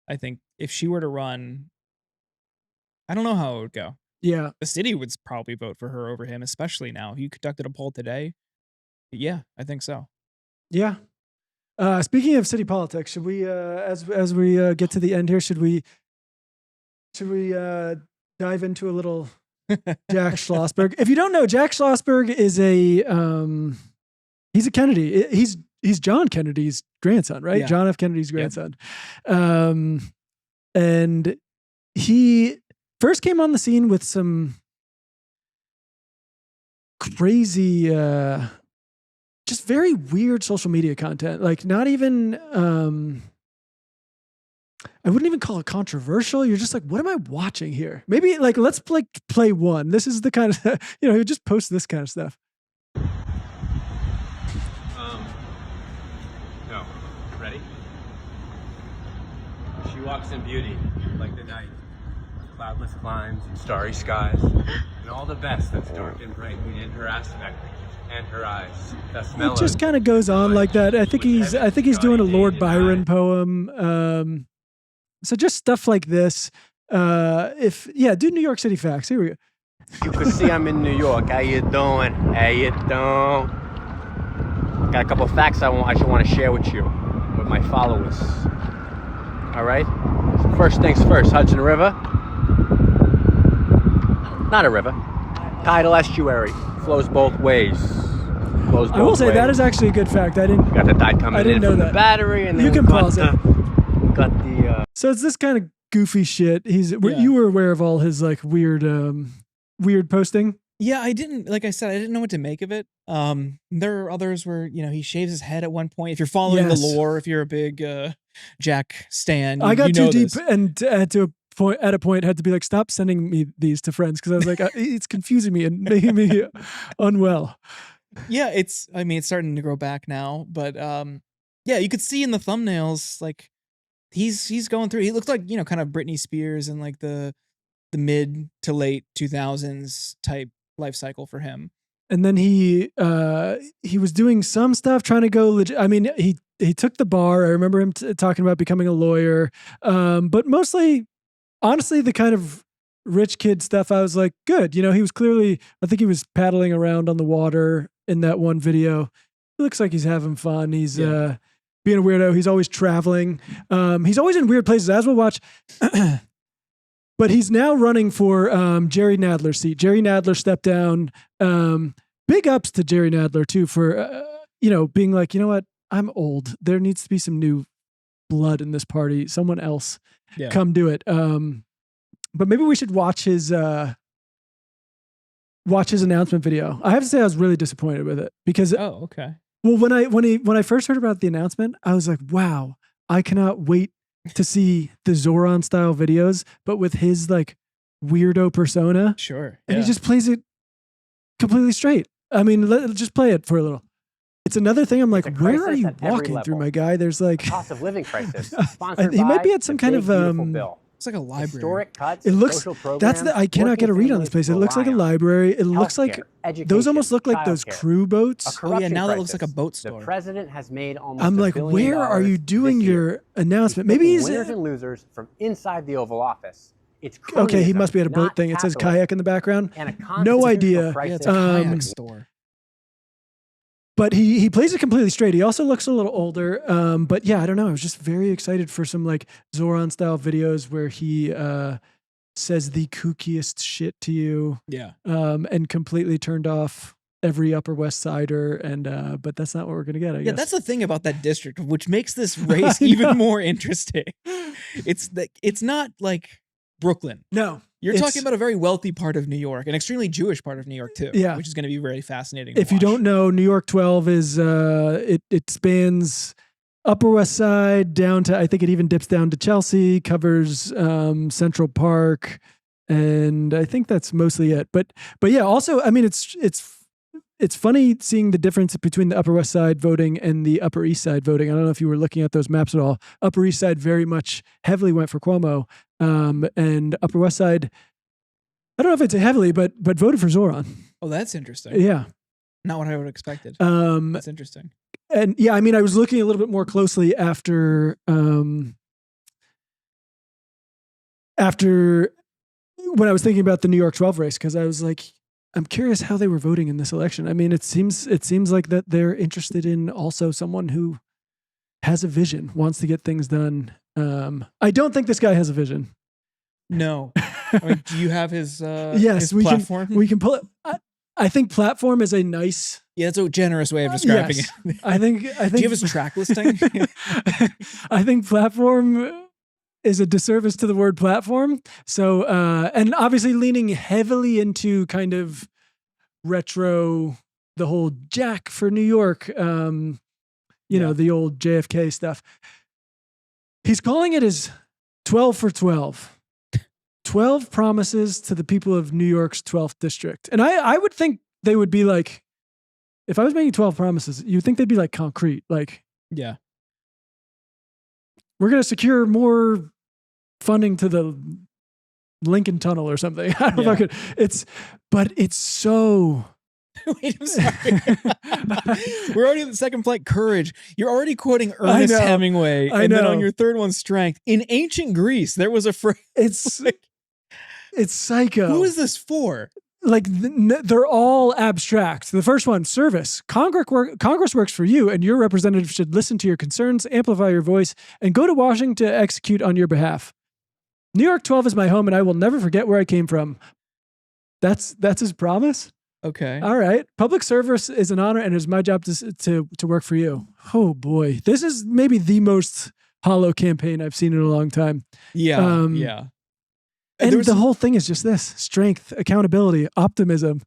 I think if she were to run, I don't know how it would go. Yeah. The city would probably vote for her over him, especially now. You conducted a poll today. Yeah, I think so. Yeah. Speaking of city politics, should we, as we get to the end here, should we dive into a little Jack Schlossberg? If you don't know, Jack Schlossberg is he's a Kennedy. He's John Kennedy's grandson, right? Yeah. John F. Kennedy's grandson. And he first came on the scene with some crazy, just very weird social media content. Like not even, I wouldn't even call it controversial. You're just like, what am I watching here? Maybe like, let's play one. This is the kind of, he would just post this kind of stuff. No. Ready? She walks in beauty, like the night. Cloudless climes and starry skies, and all the best that's dark and bright in her aspect and her eyes. That's mellow. It just kind of goes on like that. I think he's doing a Lord Byron poem. So just stuff like this. Do New York City facts. Here we go. You can see I'm in New York. How you doing? How you doing? Got a couple of facts I should want to share with you, with my followers. All right. First things first. Hudson River. Not a river. Tidal estuary. Flows both ways. I will say that is actually a good fact. I didn't. Got the tide coming in from the battery, and then you can pause it. Got the. So it's this kind of goofy shit. You were aware of all his like weird posting. Yeah, I didn't. Like I said, I didn't know what to make of it. There are others where he shaves his head at one point. If you're following the lore, if you're a big Jack stan, I got too deep and at a point had to be like, stop sending me these to friends because I was like, it's confusing me and making me unwell. Yeah, it's starting to grow back now, but you could see in the thumbnails like he's going through. He looked like kind of Britney Spears and like the mid to late 2000s type life cycle for him. And then he was doing some stuff trying to go legit. I mean, he took the bar. I remember him talking about becoming a lawyer, but mostly. Honestly, the kind of rich kid stuff, I was like, good. He was clearly, I think he was paddling around on the water in that one video. It looks like he's having fun. He's being a weirdo. He's always traveling. He's always in weird places, as we'll watch. But he's now running for Jerry Nadler's seat. Jerry Nadler stepped down. Big ups to Jerry Nadler, too, for, being like, you know what? I'm old. There needs to be some new blood in this party. Someone else. Come do it. But maybe we should watch his announcement video. I have to say I was really disappointed with it because okay. Well, when I first heard about the announcement, I was like, wow, I cannot wait to see the Zoran style videos, but with his like weirdo persona. Sure. And he just plays it completely straight. I mean, let's just play it for a little. It's another thing. I'm like, where are you walking through, my guy? There's like cost of living crisis. He might be at some kind of it's like a library. Historic cuts. It looks. I cannot get a read on this place. It looks like a library. It looks like those almost look like those crew boats. Oh yeah, now that looks like a boat store. The president has made almost. I'm like, where are you doing your announcement? Maybe he's winners and losers from inside the Oval Office. It's okay. He must be at a boat thing. It says kayak in the background. No idea. Yeah, it's a kayak store. But he plays it completely straight. He also looks a little older. But yeah, I don't know. I was just very excited for some like Zoran style videos where he says the kookiest shit to you. Yeah. And completely turned off every Upper West Sider. But that's not what we're gonna get, I guess. Yeah, that's the thing about that district, which makes this race even more interesting. It's not like Brooklyn. No. You're talking about a very wealthy part of New York, an extremely Jewish part of New York too, which is going to be very fascinating. If you don't know, New York 12 is it spans Upper West Side down to, I think it even dips down to Chelsea, covers Central Park, and I think that's mostly it. But yeah, also, I mean, it's funny seeing the difference between the Upper West Side voting and the Upper East Side voting. I don't know if you were looking at those maps at all. Upper East Side very much heavily went for Cuomo. And Upper West Side, I don't know if it's heavily, but voted for Zoran. Oh, that's interesting. Yeah. Not what I would have expected. That's interesting. And yeah, I mean, I was looking a little bit more closely after when I was thinking about the New York 12 race, because I was like, I'm curious how they were voting in this election. I mean, it seems like that they're interested in also someone who has a vision, wants to get things done. I don't think this guy has a vision. No. I mean, do you have his yes, his platform? We can pull it. I think platform is a nice. Yeah, that's a generous way of describing yes. it. I think. Do you have his track listing? I think platform is a disservice to the word platform. So, and obviously leaning heavily into kind of retro, the whole Jack for New York, you know, the old JFK stuff. He's calling it his 12 for 12. 12 promises to the people of New York's 12th district. And I would think they would be like, if I was making 12 promises, you'd think they'd be like concrete. Like, yeah, we're going to secure more funding to the Lincoln Tunnel or something. I don't know. But it's so... Wait, I'm sorry. We're already in the second flight. Courage. You're already quoting Ernest Hemingway. And then on your third one, strength. In ancient Greece, there was a phrase. It's psycho. Who is this for? Like, they're all abstract. The first one, service. Congress works for you, and your representative should listen to your concerns, amplify your voice, and go to Washington to execute on your behalf. New York 12 is my home, and I will never forget where I came from. That's his promise? Okay. All right. Public service is an honor, and it's my job to work for you. Oh, boy. This is maybe the most hollow campaign I've seen in a long time. Yeah. Yeah. And the whole thing is just this: strength, accountability, optimism,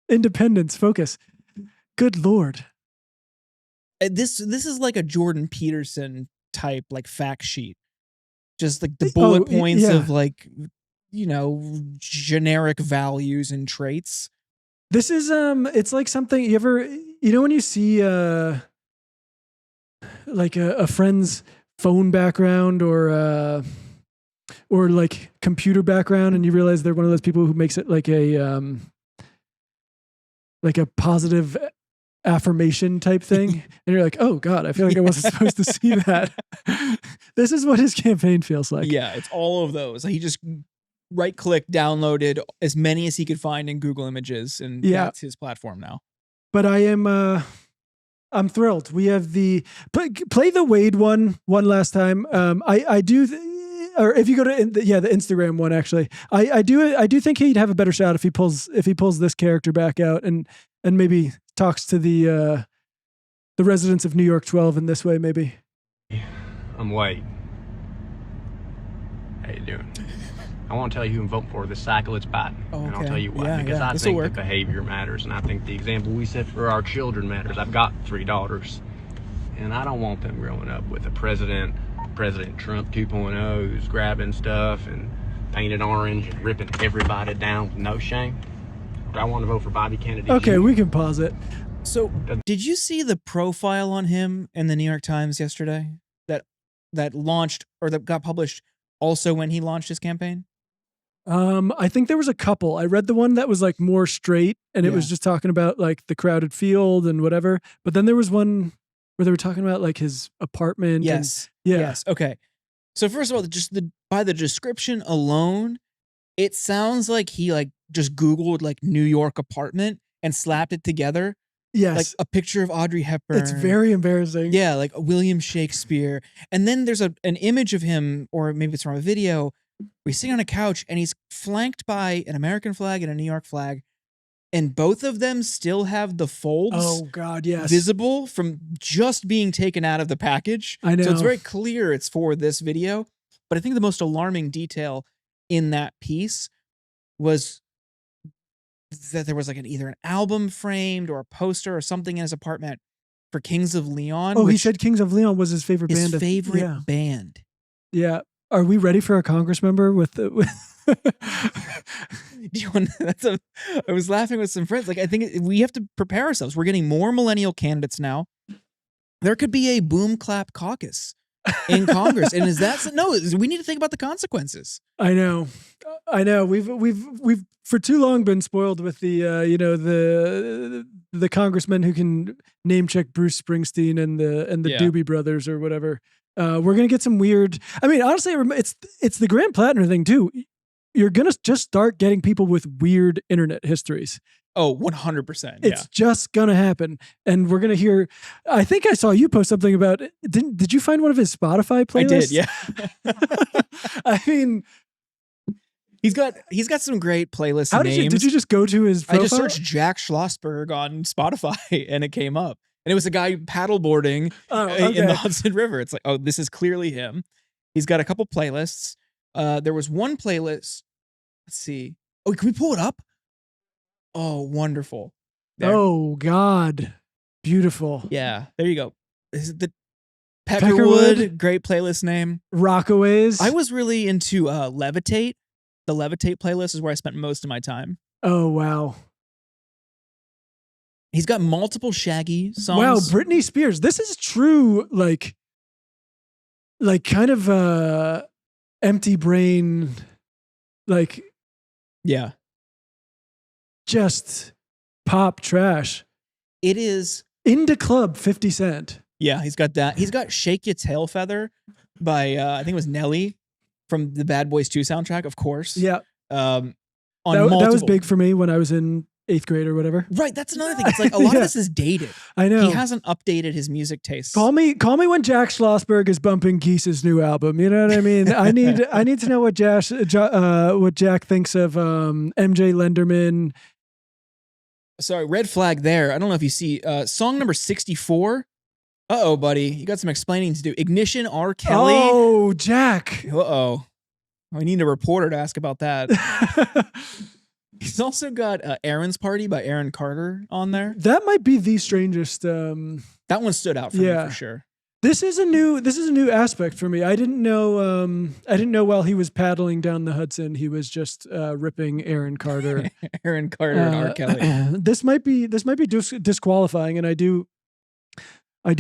independence, focus. Good Lord. This is like a Jordan Peterson type, like, fact sheet. Just like the bullet points of, like, you know, generic values and traits. This is it's like something you know when you see like a friend's phone background or like computer background, and you realize they're one of those people who makes it like a positive affirmation type thing, and you're like, oh God, I feel like I wasn't supposed to see that. This is what his campaign feels like. Yeah, it's all of those. He just right-click, downloaded as many as he could find in Google Images, and that's his platform now. But I'm thrilled. We have the play the Wade one last time. I do, or if you go to the Instagram one, actually, I do think he'd have a better shot if he pulls this character back out and maybe talks to the residents of New York 12 in this way, maybe. I'm Wade. How you doing? I want to tell you who I'm voting for this cycle. It's Biden. Oh, okay. And I'll tell you why. Because I think that behavior matters, and I think the example we set for our children matters. I've got 3 daughters, and I don't want them growing up with a President Trump 2.0 who's grabbing stuff and painted orange and ripping everybody down with no shame. I want to vote for Bobby Kennedy. Okay, we can pause it. So, did you see the profile on him in the New York Times yesterday that launched, or that got published also when he launched his campaign? I think there was a couple. I read the one that was like more straight, and it was just talking about like the crowded field and whatever. But then there was one where they were talking about like his apartment. Yes. And, Yes. Okay. So first of all, by the description alone, it sounds like he like just Googled like New York apartment and slapped it together. Yes. Like a picture of Audrey Hepburn. It's very embarrassing. Yeah, like William Shakespeare. And then there's an image of him, or maybe it's from a video, where he's sitting on a couch and he's flanked by an American flag and a New York flag. And both of them still have the folds visible from just being taken out of the package. I know. So it's very clear it's for this video. But I think the most alarming detail in that piece was that there was like either an album framed or a poster or something in his apartment for Kings of Leon. Oh, he said Kings of Leon was his favorite band. His favorite band. Yeah. Are we ready for a Congress member with the... Do you want? I was laughing with some friends. Like, I think we have to prepare ourselves. We're getting more millennial candidates now. There could be a boom clap caucus in Congress, and we need to think about the consequences. I know. We've for too long been spoiled with the the congressmen who can name check Bruce Springsteen and the Doobie Brothers or whatever. We're gonna get some weird. I mean, honestly, it's the Grant Plattner thing too. You're going to just start getting people with weird internet histories. Oh, 100%. It's just going to happen. And we're going to hear, I think I saw you post something about, did you find one of his Spotify playlists? I did, yeah. I mean, he's got some great playlist names. Did you just go to his profile? I just searched Jack Schlossberg on Spotify and it came up. And it was a guy paddleboarding in the Hudson River. It's like, oh, this is clearly him. He's got a couple playlists. There was one playlist. Let's see. Oh, can we pull it up? Oh, wonderful. There. Oh God, beautiful. Yeah, there you go. Is it the Peckerwood? Peckerwood? Great playlist name. Rockaways. I was really into Levitate. The Levitate playlist is where I spent most of my time. Oh wow. He's got multiple Shaggy songs. Wow, Britney Spears. This is true, like kind of empty brain, like Yeah. just pop trash. It is. Indie Club, 50 Cent. Yeah, he's got that. He's got Shake Your Tail Feather by, I think it was Nelly from the Bad Boys 2 soundtrack, of course. Yeah. On That multiple. was big for me when I was in 8th grade or whatever. Right, that's another thing. It's like a lot Yeah. of this is dated. I know. He hasn't updated his music tastes. Call me when Jack Schlossberg is bumping Geese's new album. You know what I mean? I need to know what Jack thinks of MJ Lenderman. Sorry, red flag there. I don't know if you see song number 64. Uh-oh, buddy. You got some explaining to do. Ignition, R. Kelly. Oh, Jack. Uh-oh. We need a reporter to ask about that. He's also got Aaron's Party by Aaron Carter on there. That might be the strangest. That one stood out for me for sure. This is a new aspect for me. I didn't know while he was paddling down the Hudson, he was just ripping Aaron Carter. Aaron Carter and R. Kelly. This might be disqualifying, and I do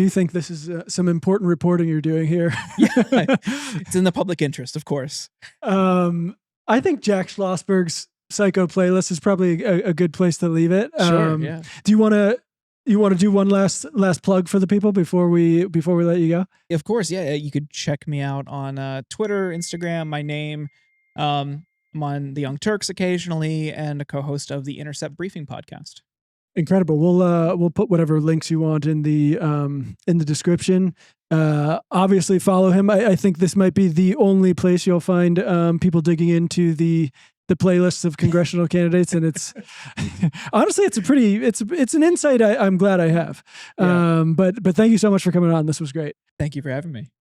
think this is some important reporting you're doing here. Yeah, it's in the public interest, of course. I think Jack Schlossberg's Psycho playlist is probably a good place to leave it. Sure. Yeah. Do you want to do one last plug for the people before we let you go? Of course. Yeah. You could check me out on Twitter, Instagram, my name. I'm on the Young Turks occasionally and a co-host of the Intercept Briefing podcast. Incredible. We'll put whatever links you want in the description. Obviously follow him. I think this might be the only place you'll find people digging into the playlists of congressional candidates, and it's honestly it's an insight I'm glad I have. Yeah. But thank you so much for coming on. This was great. Thank you for having me.